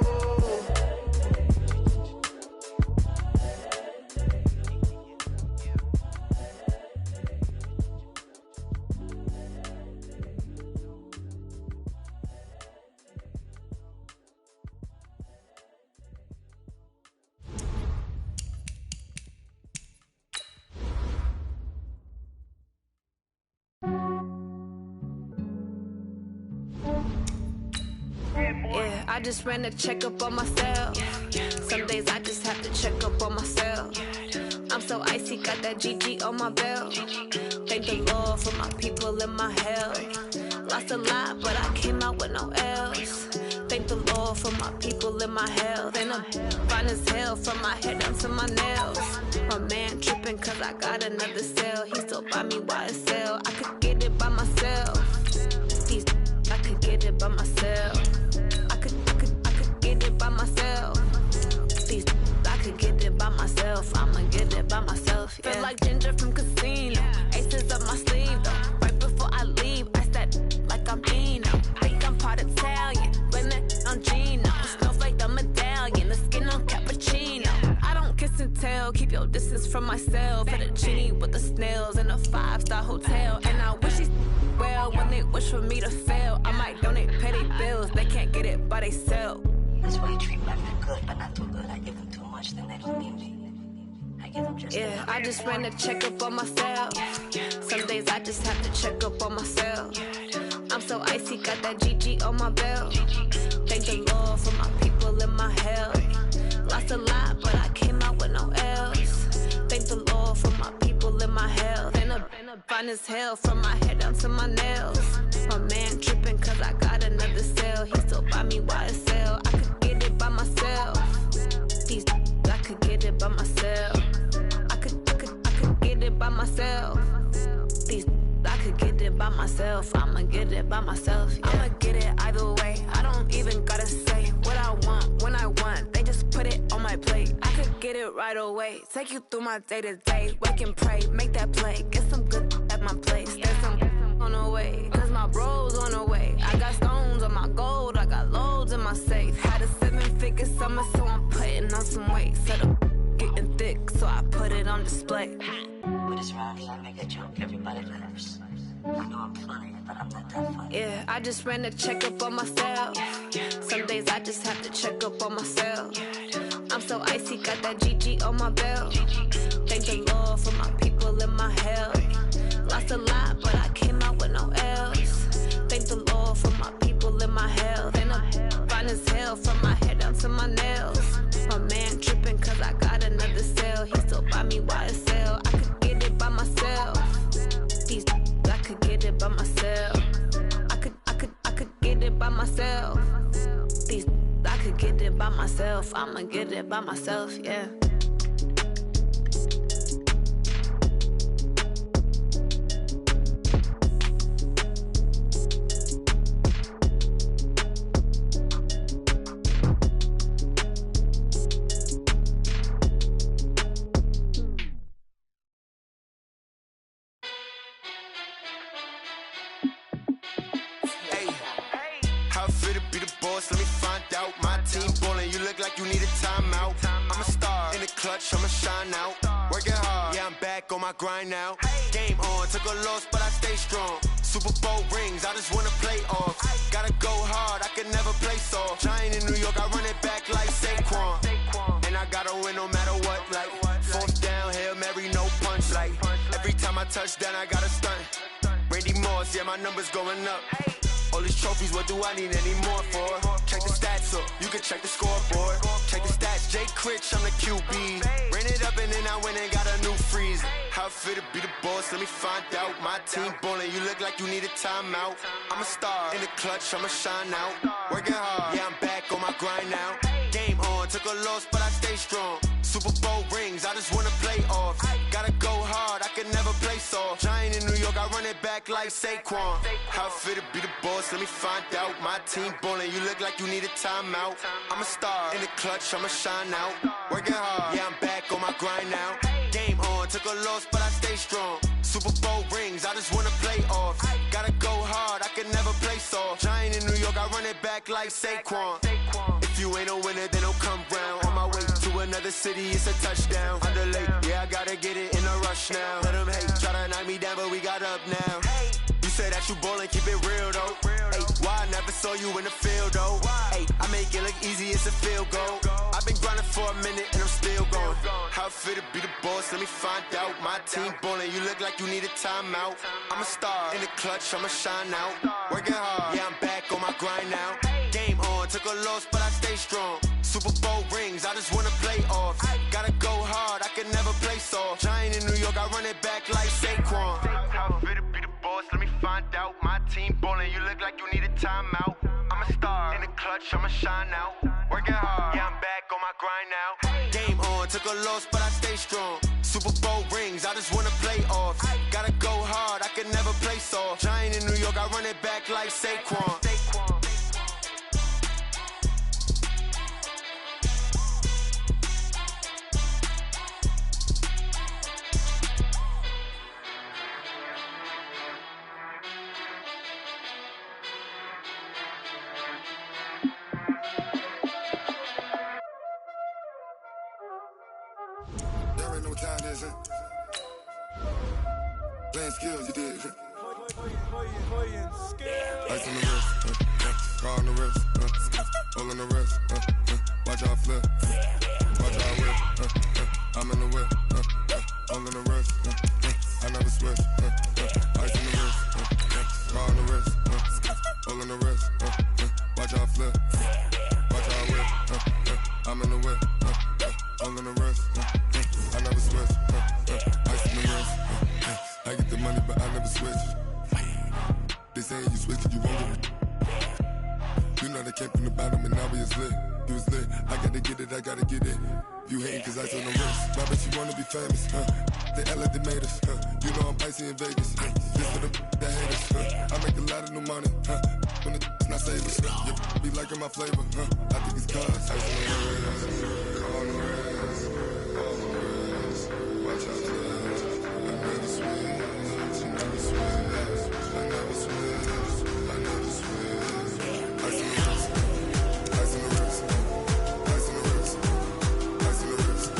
Yeah, I just ran a checkup on myself. Some days I just have to check up on myself. I'm so icy, got that GG on my belt. Thank the Lord for my people and my health. Lost a lot, but I came out with no L's. Thank the Lord for my people and my health. And I'm fine as hell from my head down to my nails. My man tripping cause I got another cell. He still buy me YSL. I could get it by myself. I could get it by myself. I could get it by myself. I could get it by myself. I'ma get it by myself. Yeah. Feel like Ginger from Casino. Aces up my sleeve though. Right before I leave, I said like I'm Dino. Think I'm part Italian. Blame it on Gino. Snowflake the medallion. The skin on cappuccino. I don't kiss and tell. Keep your distance from myself. At a genie with the snails in a 5-star hotel. And I wish he's well when they wish for me to fail. I might donate, pay their bills. They can't get it by they sell. That's why you treat women good, but not too good. I give them too much, then they don't need me. I give them just yeah, I just ran a checkup on myself. Some days I just have to check up on myself. I'm so icy, got that GG on my belt. Thank the Lord for my people and my health. Lost a lot, but I came out with no L's. Thank the Lord for my people my health. And fine as hell from my head down to my nails. My man tripping cause I got another cell. He still buy me YSL. I could get it by myself. These I could get it by myself. I could get it by myself. These I could get it by myself. I'ma get it by myself. Yeah. I'ma get it either way. I don't even gotta say what I want when I want. They just put it on my plate. I could get it right away. Take you through my day to day. Wake and pray, make that play. Get some good at my place. There's some on the way. Cause my bros on the way. I got stones on my gold. I got loads in my safe. Had a 7-figure summer, so I'm putting on some weight. Set up getting thick, so I put it on display. With this round, I make a joke, everybody laughs. I know I'm funny, but I'm not that funny. Yeah, I just ran a checkup on myself. Some days I just have to check up on myself. I'm so icy, got that GG on my belt. Thank the Lord for my people in my health. Lost a lot, but I came out with no L's. Thank the Lord for my people in my health. And I'm fine as hell from my head down to my nails. My man tripping cause I got another cell. He still buy me YSL. I could get it by myself. These I could get it by myself. I could get it by myself. These I could get it by myself. I'ma get it by myself, yeah. Let me find out. My team ballin', you look like you need a timeout. I'm a star in the clutch, I'ma shine out. Working hard, yeah, I'm back on my grind now. Game on, took a loss, but I stay strong. Super Bowl rings, I just wanna play off. Gotta go hard, I can never play soft. Giant in New York, I run it back like Saquon. And I gotta win no matter what, like 4th down, Hail Mary, no punch. Like every time I touch down, I gotta stunt. Randy Moss, yeah, my numbers going up. All these trophies, what do I need any more for? Check the stats up, you can check the scoreboard. Check the stats, Jay Critch, I'm the QB. Ran it up and then I went and got a new freeze. How it feel to be the boss, let me find out. My team ballin', you look like you need a timeout. I'm a star in the clutch, I'ma shine out. Working hard, yeah, I'm back on my grind now. Game on, took a loss, but I stay strong. Super Bowl rings, I just wanna play off. Gotta go hard, I can never play soft. Giant in New York, I run it back like Saquon. How it feel to be the boss, let me find out. My team ballin', you look like you need a timeout. I'm a star in the clutch, I'ma shine out. Working hard, yeah, I'm back on my grind now. Game on, took a loss, but I stay strong. Super Bowl rings, I just wanna play off. Gotta go hard, I can never play soft. Giant in New York, I run it back like Saquon. If you ain't a winner, then don't come round. On my way to another city, it's a touchdown. Underlay, yeah, I gotta get it in a rush now. Let them hate, try to knock me down, but we got up now. You say that you ballin', keep it real though. Hey, why I never saw you in the field though? Hey, I make it look easy, it's a field goal. I've been grinding for a minute and I'm still going. How it feel to be the boss, let me find out. My team ballin', you look like you need a timeout. I'm a star in the clutch, I'ma shine out. Working hard, yeah, I'm back on my grind now. Game on, took a loss, but I stay strong. Super Bowl rings, I just wanna play off. Gotta go hard, I can never play soft. Giant in New York, I run it back like Saquon. How it feel to be the boss, let me find out. My team ballin', you look like you need a timeout. I'm a star in the clutch, I'ma shine out. Working hard, yeah, I'm back on my grind now. Game on, took a loss, but I stay strong. Super Bowl rings, I just wanna play off. Gotta go hard, I can never play soft. Giant in New York, I run it back like Saquon. No time, is it? Playing skills, you did. Ice on the wrist, car on the wrist, hole in the wrist, watch out flip, watch out whip, I'm in the whip, hole in the wrist, I never switch, ice on the wrist, car on the wrist, hole in the wrist, watch out flip, watch out whip, I'm in the whip, hole in the wrist, I never switch, ice in the wrist, know they came from the bottom and now we is lit. You was lit, I gotta get it, I gotta get it. You hating cause I told them wrist. My bitch, you wanna be famous, They Ella, they made us, You know I'm icy in Vegas, This for the that haters, I make a lot of new money, When the not savers, You be liking my flavor, I think it's cause ice on the wrist, on the wrist, on the wrist. Watch out, I never switch, I never switch, I never switch, I never switch. Ice on the wrist, ice on the wrist, ice on the wrist, ice on the wrist, ice on the wrist.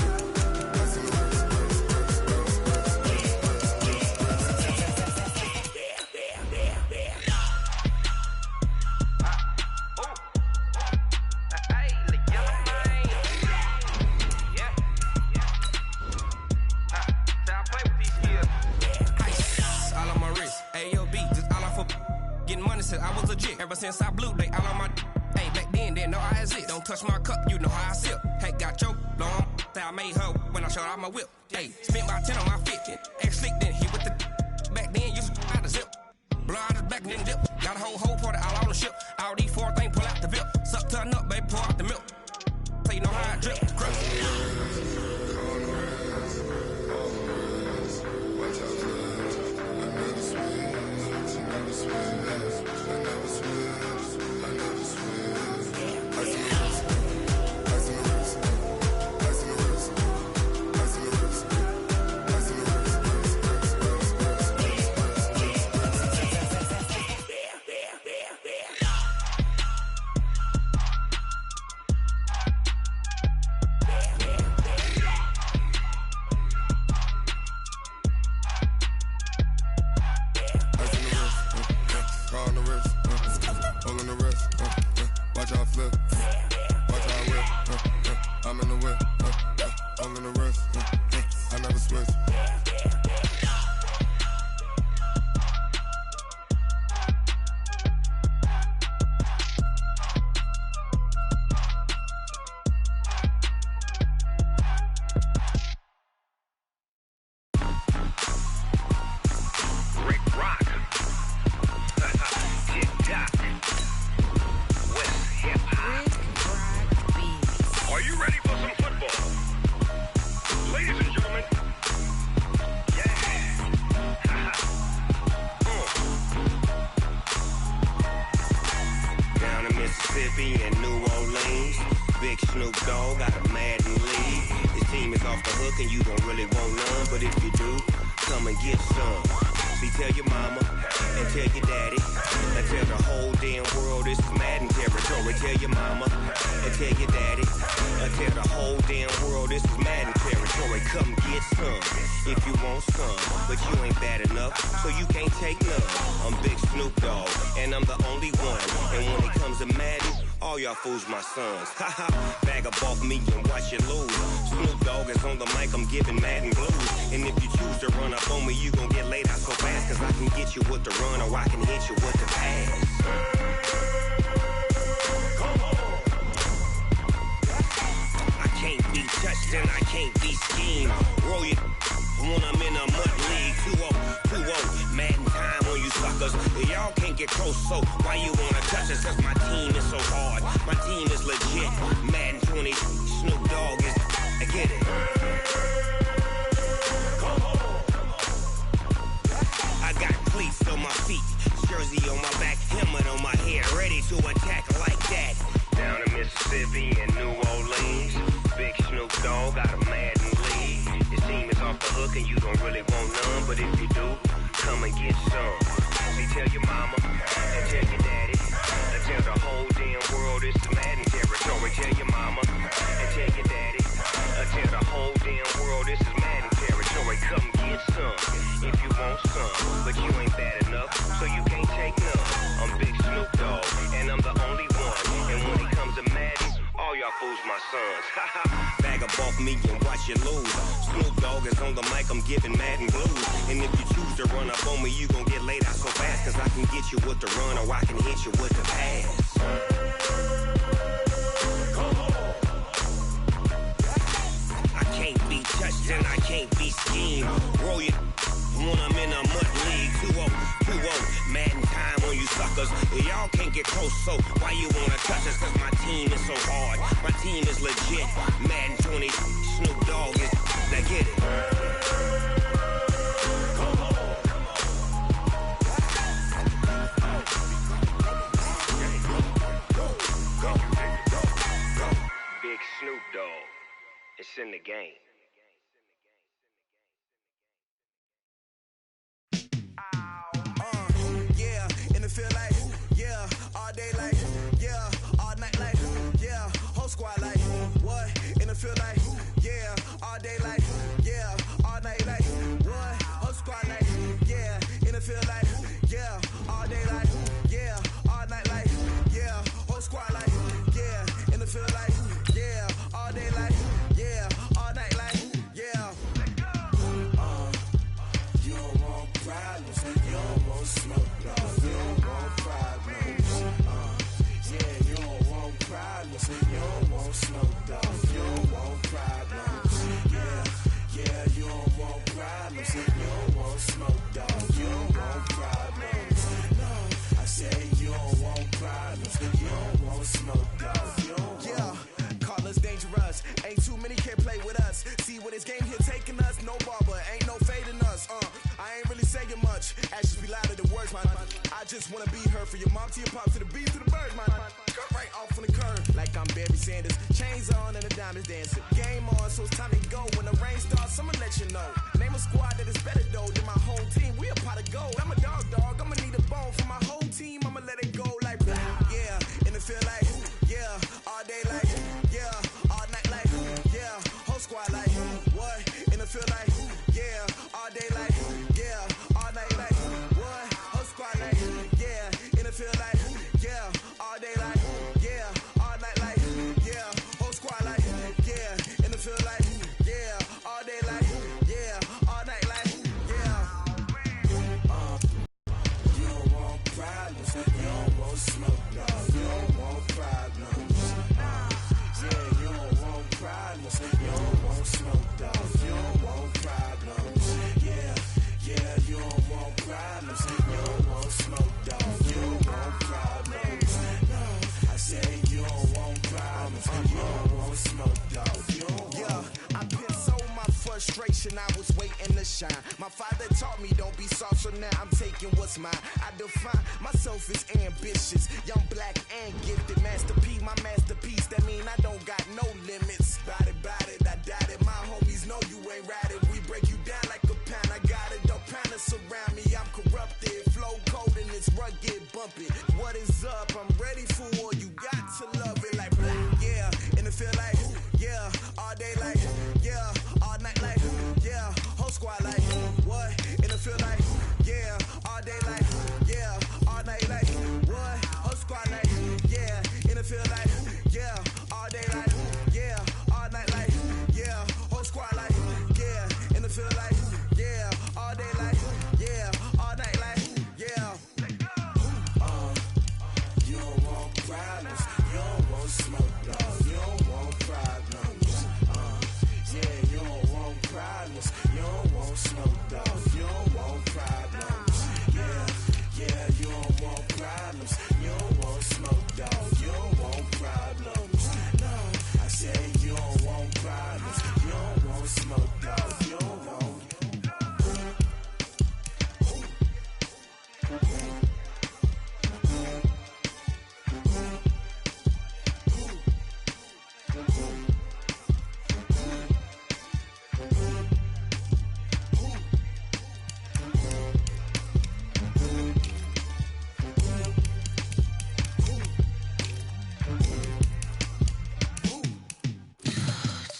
I was legit ever since I blew they all on my hey back then didn't know I exist. Don't touch my cup, you know how I sip. Hey, got your long that I made her when I showed out my whip. Hey, spent about 10 on my fit. Ex slick then hit with the back then used to out the zip. Blow out his back then dip. Got a whole party all on the ship. All these four things pull out the VIP. Suck turn up, baby, pour out the milk. So you know how I drip. Crush. Watch out, I never switch, I never switch. I never switch, I never switch. Ice in the wrist, ice in the wrist, ice in the wrist, ice in the wrist, ice in the wrist. Fools my sons. Haha, bag up off me and watch you lose. Snoop Dogg is on the mic, I'm giving Madden blues. And if you choose to run up on me, you gon' get laid out so fast. Cause I can get you with the run or I can hit you with the pass. Come on. I can't be touched and I can't be schemed. Roll you when I'm in a mud league. 2-0, 2-0, Madden time on you suckers. Y'all can't get close, so why you wanna touch us? Cause my team is so hard. My team is legit. Madden 20, Snoop Dogg is. I get it. Come on. I got cleats on my feet, jersey on my back, helmet on my head, ready to attack like that. Down in Mississippi and New Orleans, big Snoop Dogg got a Madden lead. Your team is off the hook and you don't really want none, but if you do, come and get some. See, tell your mama and tell your daddy. Tell the whole damn world it's the Madden territory. Tell your mama and tell your daddy. Tell the whole damn world this is Madden territory. Come get some if you want some, but you ain't bad enough, so you can't take none. I'm Big Snoop Dogg, and I'm the only one. And when it comes to Madden, all y'all fools my sons. Bag up off me and watch you lose. Snoop Dogg is on the mic, I'm giving Madden blues. And if you choose to run up on me, you gon' get laid out so fast. Cause I can get you with the run or I can hit you with the pass. Come on. I can't be touched and I can't be schemed. Roll you when I'm in a mud league. 2-0, 2-0, Madden time on you suckers. Y'all can't get close. close, so why you wanna touch us? Cause my team is so hard. My team is legit. Madden 20, Snoop Dogg is, now get it. Big Snoop Dogg. It's in the game. Yeah, and it feel like, yeah, all day like, yeah, all night like, yeah, whole squad like, what? And it feel like, yeah, all day like, yeah, all night like, what? Whole squad like, yeah, and it feel like, yeah, all day like, yeah, all night like, yeah, whole squad like, yeah, and it feel like, yeah, all day like, yeah, all night like, yeah. You don't want problems, you don't want smoke, dog. You don't want problems. Yeah, you don't want problems, you don't want smoke, dog. You don't want problems. Yeah, you don't want problems, you don't want smoke, dog. You don't want problems. No, I say you don't want problems, you don't want smoke, dog. You don't want. Call us dangerous. Ain't too many can play with us. See what this game here taking us. No barber, ain't no fading us. I ain't really saying much. Actions be louder than words, man. I just wanna be heard from your mom to your pop to the beat to the birds, man. Cut right off on the curve, like I'm Barry Sanders. Chains on and the diamonds dancing. Game on, so it's time to go. When the rain starts, I'ma let you know. Name a squad that is better though than my home team. We a pot of gold. I'm a dog. I'ma need a bone for my whole team. I'ma let it go like blah. Yeah, and it feel like yeah, all day like yeah, all night like yeah, whole squad like what? And it feel like yeah, all day like yeah, all night like what? Whole squad like yeah, and it feel like yeah, all day like yeah, all night like yeah, whole squad like yeah, and it feel like yeah, all day like yeah, all night like yeah. You don't want problems, you don't want smoke, dog. You don't want problems. Yeah, you don't want problems, you don't want smoke, dog. You don't want problems. Yeah, you don't want problems, you don't want smoke, dog. You don't want problems. No, I say you don't want problems, you don't want smoke, dog. You don't want. Yeah, I've been so my frustration, I was waiting to shine. My father taught me don't be soft, so now I'm taking what's mine. I define myself as ambitious, young, black, and gifted. Master P, my masterpiece. That mean I don't got no limits. Bout it, I doubt it. My homies know you ain't ratted. We break you down like a pound. I got it, don't pound us around me. I'm corrupted, flow cold and it's rugged, bumpy. What is up? I'm ready for war. You got to love it like blah. Yeah, and it feel like yeah, all day like yeah, all night like yeah, whole squad like what? And it feel like yeah, all day like yeah, all night like what? Whole squad like yeah, and it feel like yeah, all day like yeah, all night like yeah, whole squad like yeah, and it feel like yeah, all day like yeah, all night like yeah. You don't want problems, you don't want smoke, dog. You don't want problems. Yeah, you don't want problems, you don't want smoke, dog. You don't want problems. Yeah, you don't want problems, you don't want smoke, dog. You don't want problems. No, I say you don't want problems, you don't want smoke, dog. You don't want.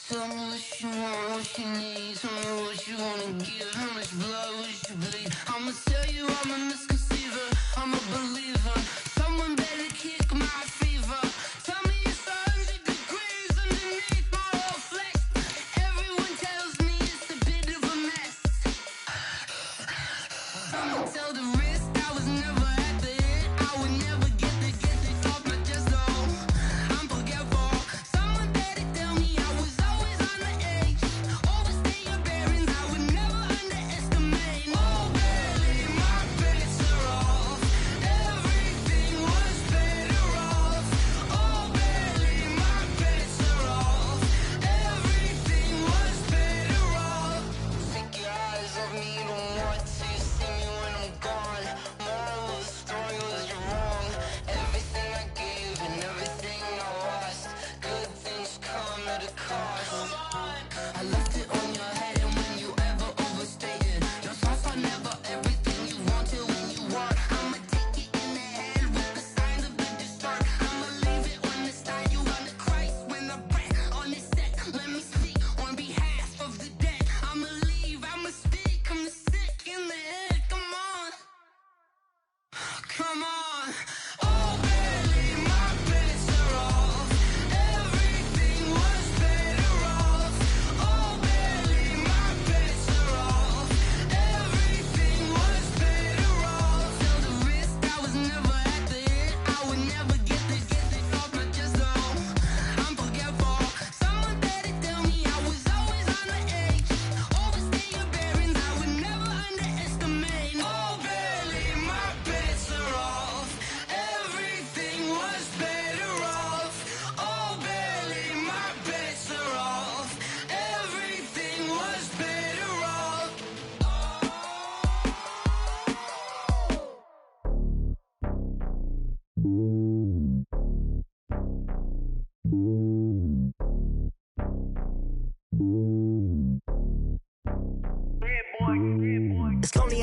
Tell me what you want, what you need. Tell me what you wanna give. How much blood would you bleed? I'ma tell you I'm a misconceiver. I'm a believer. Someone better kick my fever. Tell me it's 100 degrees underneath my whole flesh. Everyone tells me it's a bit of a mess. I'ma tell the risk I was never at the end. I would never get this off my chest though. I'm forgetful. Someone better tell me I was always on the edge. Overstay your bearings, I would never underestimate.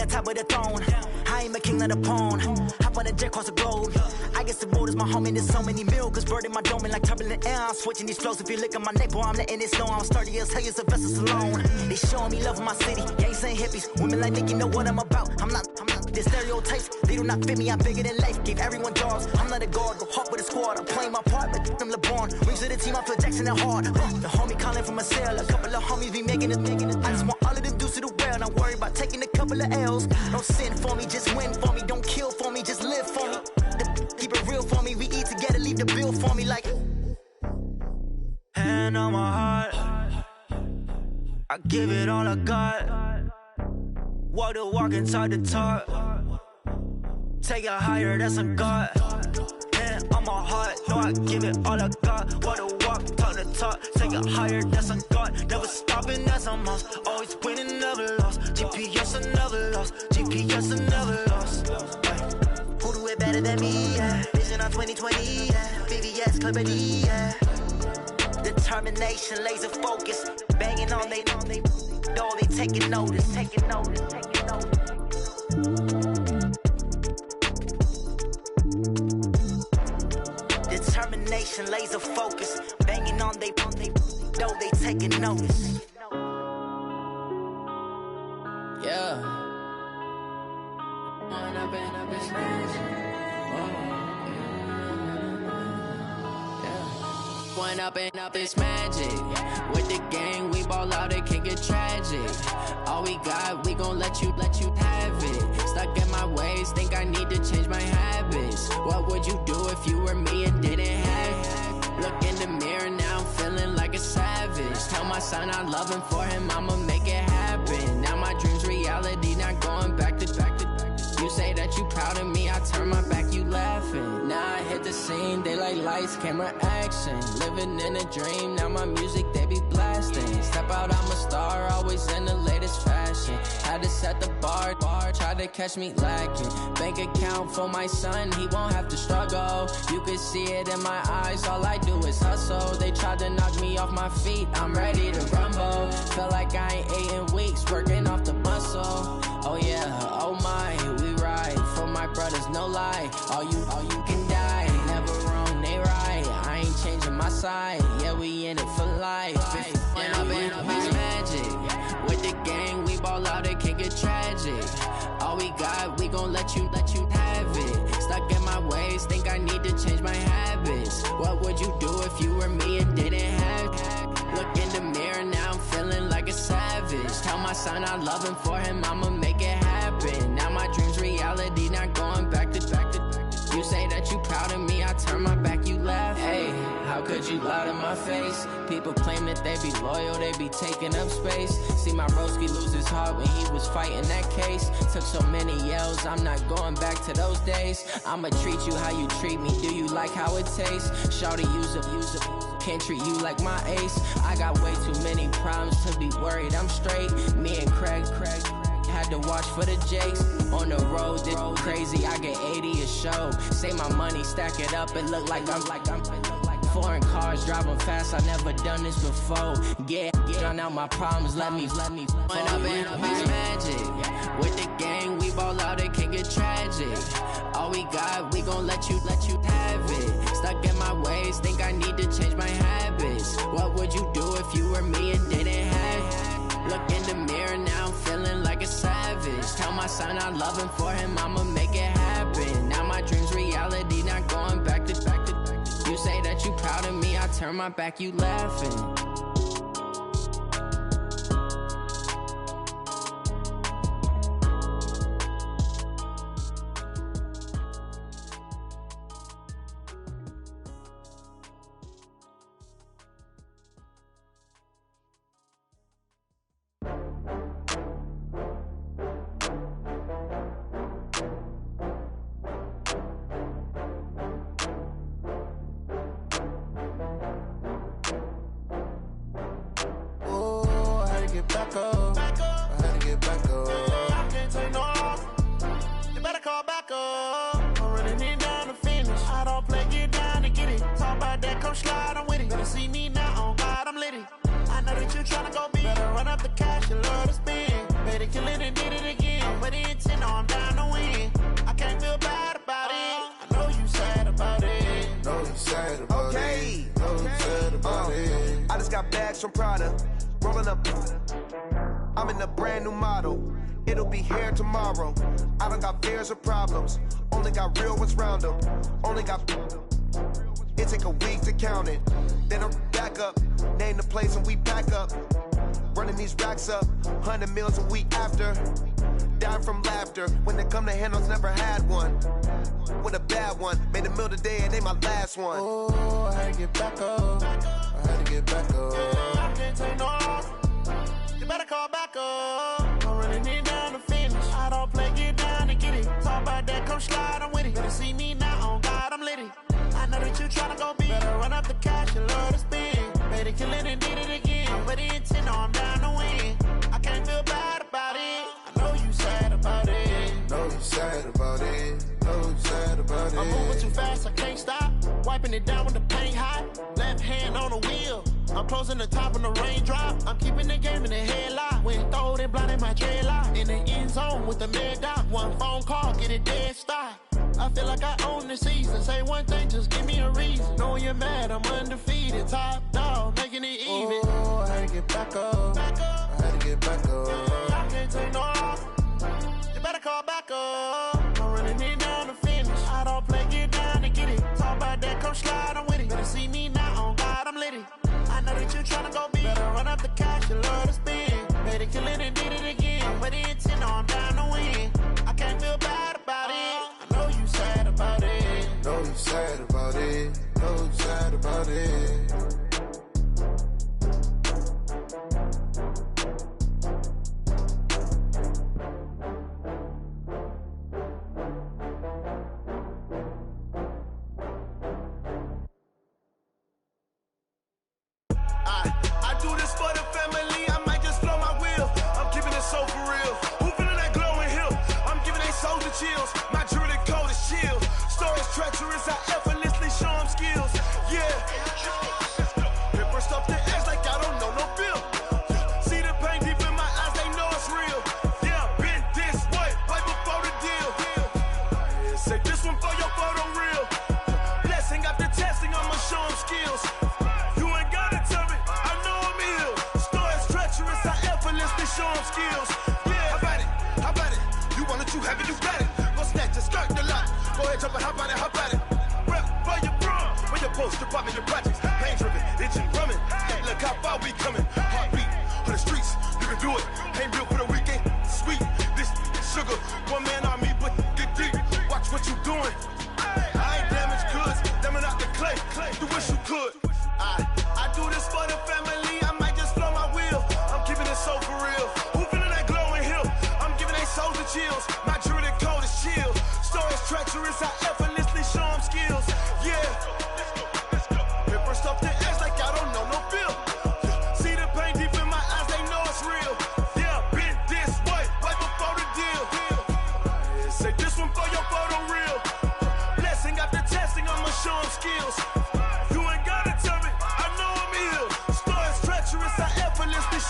on top of the throne. I ain't a king of the pawn. Hop on a jet across the globe. I guess the world is my home and there's so many milk. Bird in my dome and like turbulent air. I'm switching these flows. If you look at my neck, boy, I'm letting it snow. I'm sturdy as hell as a vessel alone. They showing me love in my city. Gangs ain't hippies. Women like Nicki know what I'm about. I'm not. The stereotypes, they do not fit me. I'm bigger than life. Gave everyone jobs. I'm not a guard. Go hard with a squad. I'm playing my part, but them LeBron. Rings to the team. I feel Jackson and hard. The homie calling from a cell. A couple of homies be making it. I just want all of them dudes to do well. Not worry about taking a couple of L's. Don't sin for me, just win for me. Don't kill for me, just live for me. Keep it real for me. We eat together, leave the bill for me like. Hand on my heart, I give it all I got. Walk the walk and talk the talk. Take it higher, that's a God. Hand on my heart, no, I give it all I got. Walk the walk, talk the talk. Take it higher, that's a God. Never stopping, that's a must. Always winning, never lost. GPS, I never lost. GPS, I never lost. Who do it better than me? Yeah. Vision on 2020, yeah. VVS, Clarity, yeah. Determination, laser focus. Banging on they door, they taking notice. Determination, laser focus. Banging on they door, they taking notice. Yeah. One up and up, it's magic. With the gang, we ball out, it can get tragic. All we got, we gon' let you have it. Stuck in my ways, think I need to change my habits. What would you do if you were me and didn't have it? Look in the mirror now, I'm feeling like a savage. Tell my son I love him, for him I'ma make it happen. Now my dream's reality, not going back to. You say that you proud of me, I turn my back, you laughing. Now I hit the scene, they like lights, camera, action. Living in a dream, now my music, they be blasting. Step out, I'm a star, always in the latest fashion. Had to set the bar, try to catch me lacking. Bank account for my son, he won't have to struggle. You can see it in my eyes, all I do is hustle. They tried to knock me off my feet, I'm ready to rumble. Feel like I ain't ate in weeks, working off the muscle. Oh yeah, oh my, we ride for my brothers, no lie. All you can die, never wrong, they right. I ain't changing my side, yeah, we in it for life. When I've been up, it's magic. With the gang, we ball out, it can get tragic. All we got, we gon' let you have it. Stuck in my ways, think I need to change my habits. What would you do if you were me and didn't have it? Look in the mirror, now I'm feeling like a savage. Tell my son I love him, for him I'ma make it happen. Now my dream's reality, not going back to. You say that you proud of me, I turn my back, you laugh. Hey, how could you lie to my face? People claim that they be loyal, they be taking up space. See my broski lose his heart when he was fighting that case. Took so many yells, I'm not going back to those days. I'ma treat you how you treat me, do you like how it tastes? Shawty, use it. Can't treat you like my ace. I got way too many problems to be worried, I'm straight. Me and Craig had to watch for the Jakes. On the road, this crazy, I get 80 a show. Say my money, stack it up, it look like I'm foreign cars, driving fast, I never done this before. Get drown out my problems, let me When I've been up, it's magic. With the gang, we ball out, it can get tragic. All we got, we gon' let you have it. Stuck in my ways, think I need to change my habits. What would you do if you were me and didn't have it? Look in the mirror, now I'm feeling like a savage. Tell my son I love him, for him I'ma make it happen. Now my dream's reality, not going back to. You say that you proud of me, I turn my back, you laughing. back up. I had to get back up. I can't take no loss. You better call back up. I'm running it down to finish. I don't play, get down to get it. Talk about that, come slide, I'm with it. Better see me now, on God, I'm litty. I know that you tryna go big. Better run up the cash, you love to spend. Better kill it and did it again. with the intent, no, I'm down to win. I can't feel bad about it. I know you sad about it. Know you sad about it. Know you sad about it. I just got bags from Prada, rolling up. I'm in a brand new model. It'll be here tomorrow. I don't got fears or problems. Only got real ones round them. Only got. It take a week to count it. Then I'm back up. Name the place and we pack up. Running these racks up. 100 meals a week after. Down from laughter. When they come to handles, never had one. With a bad one. Made a meal today and they my last one. Oh, I had to get back up. I had to get back up. I can't take no off. You better call back up. I'm running it down to finish. I don't play, get down and get it. Talk about that, come slide, I'm with it. Better see me now, on God, I'm litty. I know that you tryna go big. Better run up the cash, you love to spend. Better kill it and did it again. I'm with the intent, no, I'm down to win. I can't feel bad about it. I know you sad about it. Know you sad about it. Know you sad about it. I'm moving too fast, I can't stop. Wiping it down with the paint hot. Left hand on the wheel. I'm closing the top when the raindrop. I'm keeping the game in the headlock. When throwed and blinded my dreadlock. In the end zone with the mad dot. One phone call, get it dead stop. I feel like I own the season. Say one thing, just give me a reason. Knowing you're mad, I'm undefeated. Top dog, making it even. Oh, I had to get back up. I had to get back up. I can't take no off. You better call back up. I'm running it down to finish. I don't play, get down to get it. Talk about that, come slide, I'm with it. Better see me now, on God, I'm litty. I know that you tryna go big. Better run up the cash, you love to spend. Better kill it and did it again. With the intent, no, I'm down to win. I can't feel bad about it. I know you sad about it. Know you sad about it. Know you sad about it. I do this for the family, I might just blow my wheel. I'm keeping it so for real. Who feeling that glowing hill? I'm giving they soldier chills. My jewelry coat is chill. Stories treacherous, I effortlessly show them skills. Yeah. Paper stuff the edge like I don't know no feel. See the pain deep in my eyes, they know it's real. Yeah, been this way, right before the deal. Say this one for your photo real. Blessing after testing, I'ma show them skills. Show them skills. Yeah, how about it? You want it, you have it, you got it. Go snatch it, skirt the lot. Go ahead, jump it, how about it? Rep for your bro, for your post, department, your projects. Pain driven, engine drumming. Hey, look how far we coming. Heartbeat on the streets, you can do it. Ain't real for the weekend, sweet. This sugar, one man army, but get deep. Watch what you doing. I ain't damaged goods, damn out the clay. You wish you could. I do this for the family. I might just blow my wheel. I'm keeping it so for real. Who feeling that glowing hill? I'm giving they soldier chills. My jewelry coat is chill. Stories treacherous, I effortlessly show them skills. Yeah. Paper stuff the edge like I don't know no feel. See the pain deep in my eyes, they know it's real. Yeah, been this way, right before the deal. Say this one for your photo real. Blessing after testing, I'ma show them skills.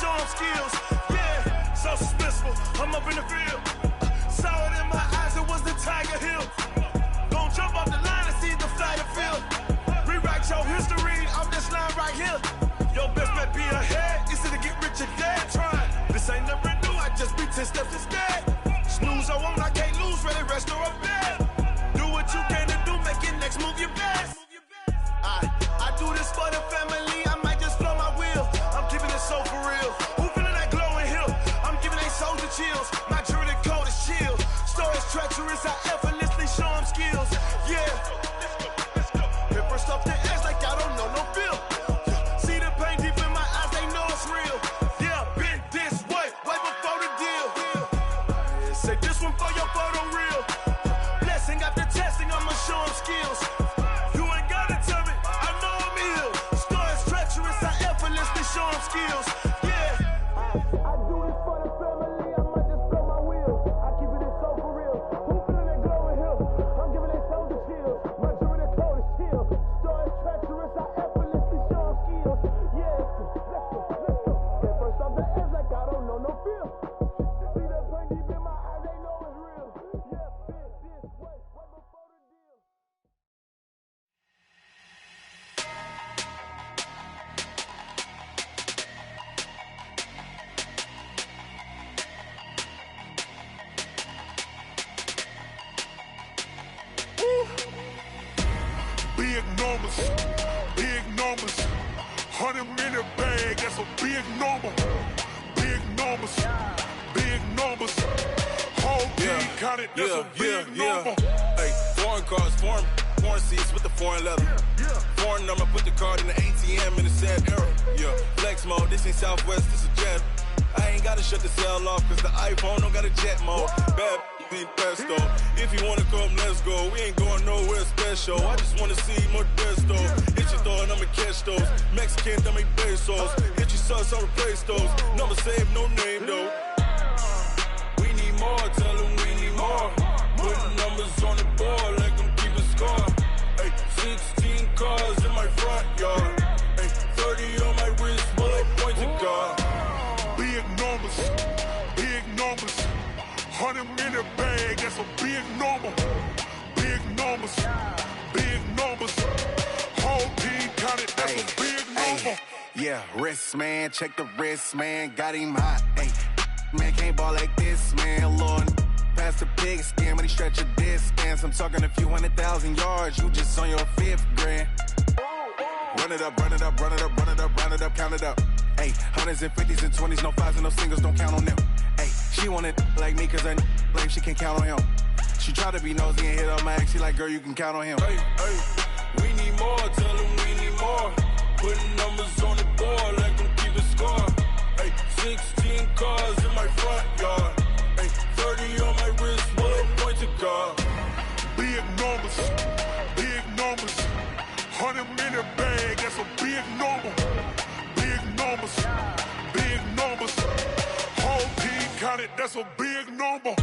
Show them skills, yeah, so suspenseful. I'm up in the field, saw it in my eyes, it was the Tiger Hill. Gon' jump off the line and see the fly the field. Rewrite your history off this line right here. Your best bet be ahead, easy to get rich or dead. Trying, this ain't never new, I just be 10 steps instead. Snooze I won't, I can't lose, ready, rest or a bed. Do what you can to do, make your next move your best. I do this for the family, I might just blow my wheel. I'm keeping it so for real. Who feeling that glowing hill? I'm giving they soldier chills. My jewelry coat is chill. Stories treacherous, I effortlessly show them skills. Yeah. Paper stuff the edge like I don't know no feel. See the pain deep in my eyes, they know it's real. Yeah, been this way, right before the deal. Say this one for your photo real. Blessing after testing, I'ma show them skills. Show them skills, yeah. I do this for the family, I might just blow my wheel. I keep it so for real. Who feeling that glowing hill? I'm giving they soldier chills. My jewelry coat is chill. Stories treacherous, I effortlessly show them skills. Yeah, let's go. At first off the edge like I don't know no feel. See that pain deep in my eyes, they know a big number. Big numbers. Big numbers. Whole team counted, that's a big number. Hey, foreign cars, foreign seats with the foreign leather. Foreign number, put the card in the ATM in the sad era. Yeah, flex mode, this ain't Southwest, this is Jet. I ain't gotta shut the cell off, cause the iPhone don't got a jet mode. Bad ain't pesto. If you wanna come, let's go. We ain't going nowhere special. I just wanna see more Modesto. Hit your thought, I'ma catch those. Mexican, dumb me pesos. Hit your sus, I'll replace those. Number save, no name though. We need more, tell them we need more. Putting numbers on the board, like them keep a score. Hey, 16 cars in my front yard. Hey, 30 on my wrist, bullet point to God. Big numbers, big numbers. 100 in the bag, that's a big number. Big numbers, big numbers. Whole team counted, that's a big number. Yeah, wrist man, check the wrist man, got him hot. Ay, man can't ball like this, man. Lord, past the pig skin, but he stretch a distance. I'm talking a few 100,000 yards, you just on your 5th grand. Run it up, run it up, run it up, run it up, round it up, count it up. Ay, 100s and 50s and 20s, no 5s and no singles, don't count on them. Ay, she want it like me, cause her like she can count on him. She try to be nosy and hit on my ex, she like, girl, you can count on him. Hey, hey, we need more, tell them we need more. Putting numbers on the board, like them keep a score. Hey, 16 cars in my front yard. Hey, 30 on my wrist, bullet point to God. Big numbers, big numbers. 100 in the bag, that's a big number. Big numbers, big numbers. Whole team counted, that's a big number.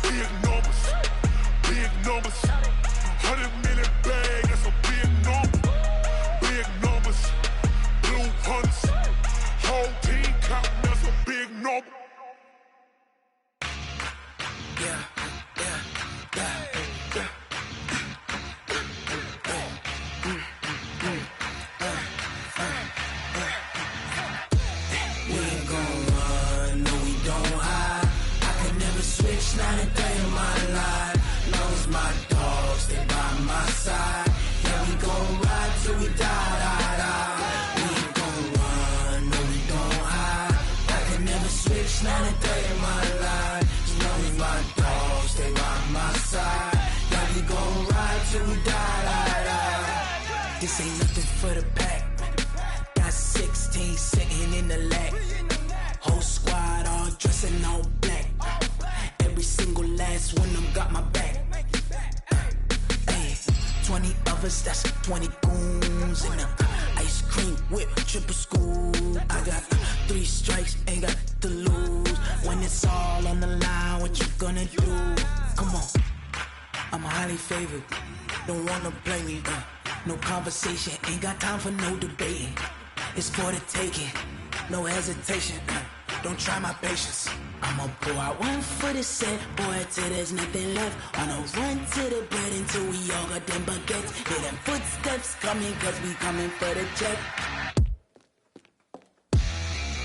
Big numbers, big numbers. 100 in the bag, that's a big number. Big numbers, blue hunts. Whole team counting, that's a big number. Yeah. Not a day in my life. Long as my dogs stay by my side. Yeah, we gon' ride till we die. We ain't gon' run, no we don't hide. I can never switch, not a day in my life. As long as my dogs stay by my side. Yeah, we gon' ride till we die. This ain't nothing for the pack. Got 16 sitting in the lag. Whole squad all dressing all black. Every single last one of them got my back. Ay, 20 of us, that's 20 goons. And ice cream whip, triple scoop. I got 3 strikes, ain't got to lose. When it's all on the line, what you gonna do? Come on, I'm highly favored. Don't wanna play me, no conversation, ain't got time for no debating. It's for the taking, no hesitation. Don't try my patience. I'ma pour out one for the set, boy, till there's nothing left. Wanna run to the bread until we all got them baguettes. Hear them footsteps coming, cause we coming for the check.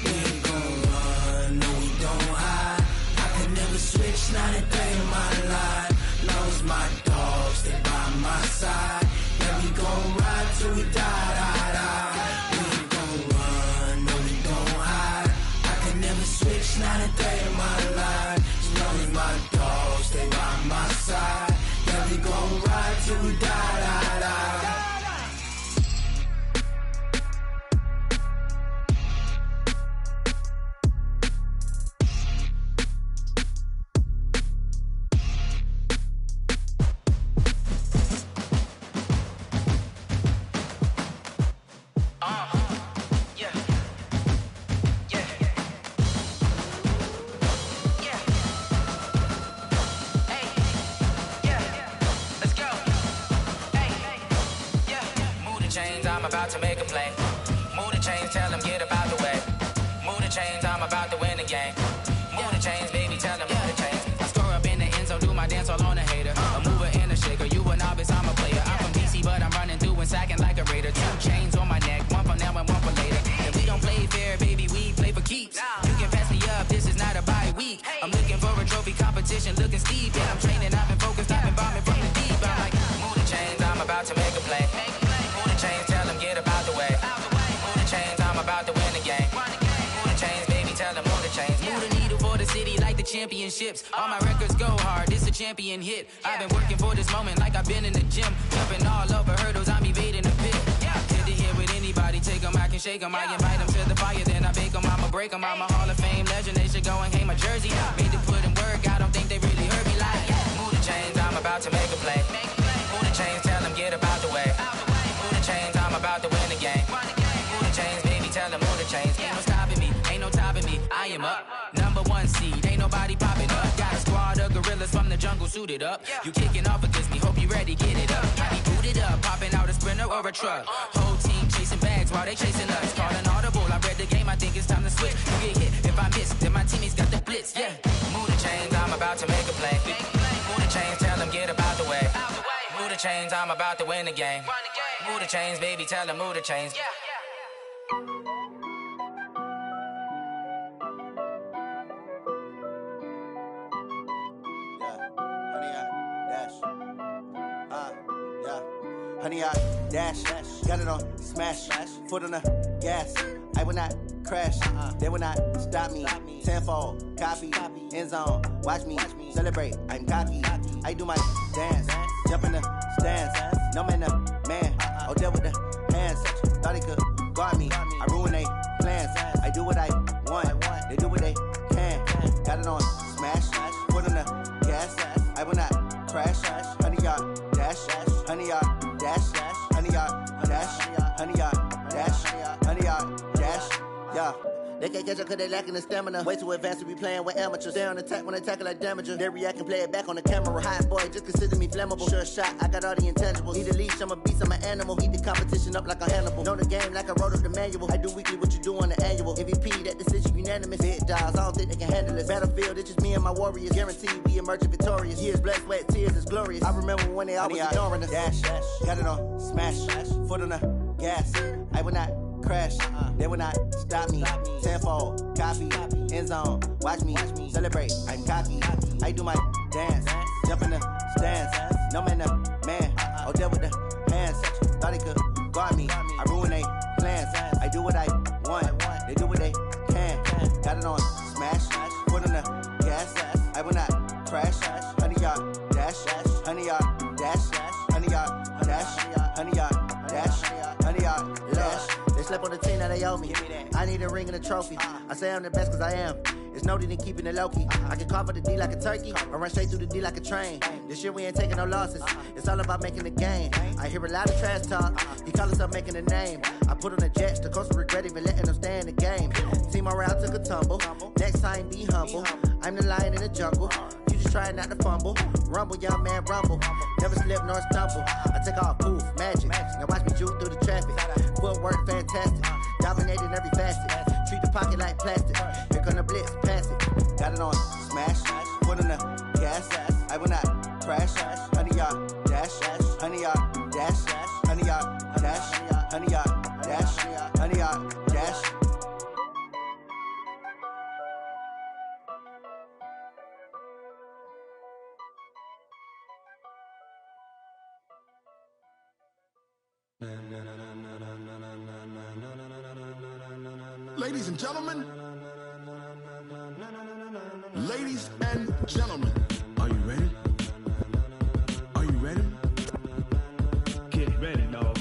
We ain't gon' run, no we don't hide. I can never switch, not a day in my life. Long as my dogs stay by my side. Yeah, we gon' ride till we die. We ain't gon' run, no we don't hide. I can never switch, not a day in my life. As long as my dogs stay by my side. Yeah, we gon' ride till we die. I'm about to make a play. Move the chains, tell them get about the way. Move the chains, I'm about to win the game. Move the chains, baby, tell them move the chains. I score up in the end zone, do my dance all on a hater. A mover and a shaker, you a novice, I'm a player. I'm from DC, but I'm running through and sacking like a raider. 2 chains on my neck, one for now and one for later. And we don't play fair, baby, we play for keeps. You can pass me up, this is not a bye week. I'm looking for a trophy competition, looking steep. And I'm training, I've been focused, I've been bombing from the deep. I'm like, move the chains, I'm about to make a play. Move the chains, tell them get about the way. Move the chains, I'm about to win the game. championships. All my records go hard, this a champion hit. I've been working for this moment like I've been in the gym. Jumping all over hurdles, I'm evading the pit. Good to hear with anybody, take them, I can shake them. I invite them to the fire, then I bake them, I'ma break them. I'm a Hall of Fame legend, they should go and hang my jersey. Made to put in work, I don't think they really heard me like. Move the chains, I'm about to make a play. Move the chains, tell them get about the way. Move the chains, I'm about to win the game. Move the chains, baby, tell them move the chains. Ain't no stopping me, ain't no topping me, I am up. #1 seed, ain't nobody popping up. Got a squad of gorillas from the jungle suited up. You kicking off against me, hope you ready, get it up. I be booted up, popping out a Sprinter or a truck. Whole team chasing bags while they chasing us. Call an audible, I read the game, I think it's time to switch. You get hit, if I miss, then my teammates got the blitz, yeah. Move the chains, I'm about to make a play. Move the chains, tell them get about the way. Move the chains, I'm about to win the game. Move the chains, baby, tell them move the chains. Honey, I dash, got it on smash, foot on the gas. I will not crash, they will not stop me. Tenfold, copy, end zone, watch me celebrate. I'm cocky, I do my dance, jump in the stands. No man, man, oh there with the hands. Thought he could guard me, I ruin they plans. I do what I want, they do what they can. Got it on smash, foot on the gas. I will not crash, honey, y'all dash, honey, y'all dash, honey, y'all dash, honey, y'all dash, honey, y'all dash, yeah. They can't catch up cause they lacking the stamina. Way too advanced to be playing with amateurs. Stay on attack when I tackle like damager. They react and play it back on the camera. Hot boy, just consider me flammable. Sure shot, I got all the intangibles. Need a leash, I'm a beast, I'm an animal. Eat the competition up like a Hannibal. Know the game like I wrote up the manual. I do weekly what you do on the annual. MVP, that decision unanimous. Big dials, I don't think they can handle it. Battlefield, it's just me and my warriors. Guaranteed we emerging victorious. Years, blood, sweat, tears, is glorious. I remember when they always ignoring us. Dash, got it on smash, foot on the gas. I will not crash, they will not stop me. Tenfold, copy, end zone, watch me celebrate. I'm cocky, I do my dance, jump in the stands. No man, man, oh there with the hands. Thought he could guard me, I ruin they plans. I do what I want, they do what they can. Got it on smash, foot on the gas. I will not crash, honey y'all dash, honey y'all dash, honey y'all dash, honey y'all dash, honey y'all dash. They slept on the team that they owe me. I need a ring and a trophy. I say I'm the best cause I am. It's no need in keeping it low-key. I can carve up the D like a turkey or run straight through the D like a train. This year we ain't taking no losses. It's all about making the game. I hear a lot of trash talk. He call himself making a name. I put on the Jets. The coach will regret even letting them stay in the game. Team morale took a tumble. Next time be humble. I'm the lion in the jungle. You just try not to fumble. Rumble, young man, rumble. Never slip nor stumble. I take off, poof, magic. Now watch me juke through the traffic. Footwork fantastic. Dominating every facet. Treat the pocket like plastic. Here come the blitz, pass it. Got it on smash. Foot on the gas. I will not crash. Honey, y'all dash. Honey, y'all dash. Honey, y'all dash. Honey, y'all dash. Honey, y'all dash. Ladies and gentlemen, ladies and gentlemen, are you ready? Are you ready? Get ready, dog.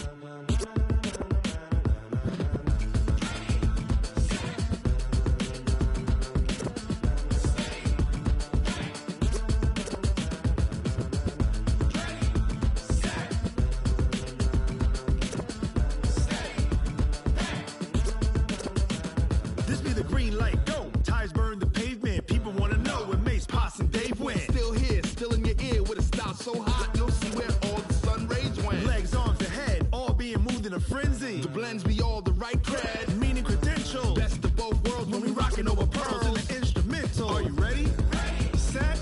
So hot, you'll see where all the sun rays went. Legs, arms, the head, all being moved in a frenzy. The blends be all the right cred, meaning credentials. Best of both worlds when we rocking over pearls in the instrumental. Are you ready? Ready. Set.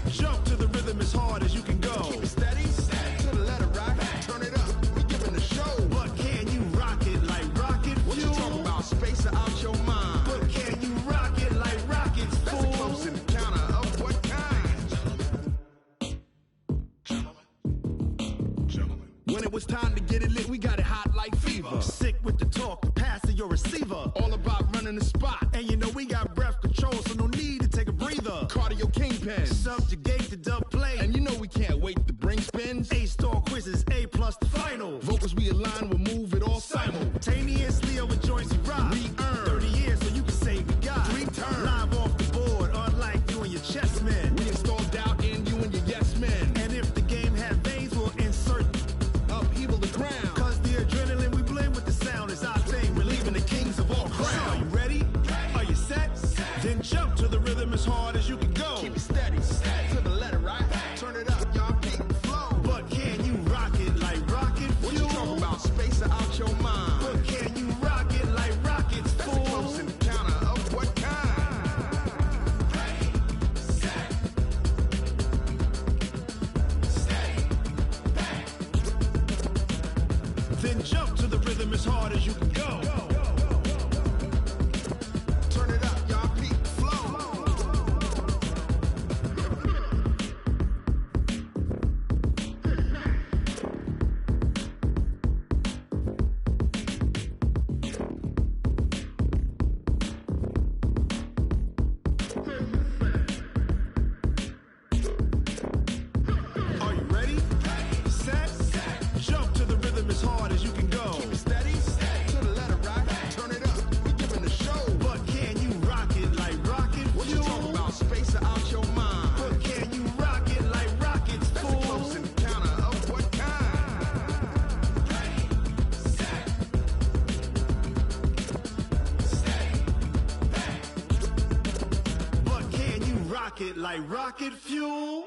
Jump to the rhythm as hard as you can go. Keep it steady. To the letter right. Turn it up. We giving the show. But can you rock it like rocket fuel? What you talking about? Space out your mind. But can you rock it like rockets? That's a close encounter of what kind? When it was time to get it lit, we got it hot like fever. Sick with the talk, the pass to your receiver. All about running the spot. And you know we got breath control, so no need to take a breather. Cardio subjugate the dub play. And you know we can't wait to bring spins. A-star quizzes, A+ the final. Vocals we align, we'll move it all simultaneously over joints we rock. We earn 30 years so you can say we got 3 turns. Live off the board, unlike you and your chess men. We install doubt in you and your yes men. And if the game had veins, we'll insert upheaval the ground. Cause the adrenaline we blend with the sound is our thing. We're leaving the kings of all crowns. Are you ready? Are you set? Then jump to the rhythm as hard as you can go. Keep it steady, to the letter, right? Turn it up, y'all keep it flow. But can you rock it like rocket fuel? What you talking about? Space out your mind. But can you rock it like rockets, fool? That's a close encounter of what kind? Ready, set, steady, back. Then jump to the rhythm as hard as you can go. Turn it up, y'all keep it flow. Are you ready? Set, jump to the rhythm as hard as you can go. Keep it steady, to the letter, right? Turn it up, we giving the show. But can you rock it like rocket fuel? What you talking about? Space out your mind. But can you rock it like rockets, fool? That's a close encounter of what kind? Ready, set, steady, back. But can you rock it like rocket fuel?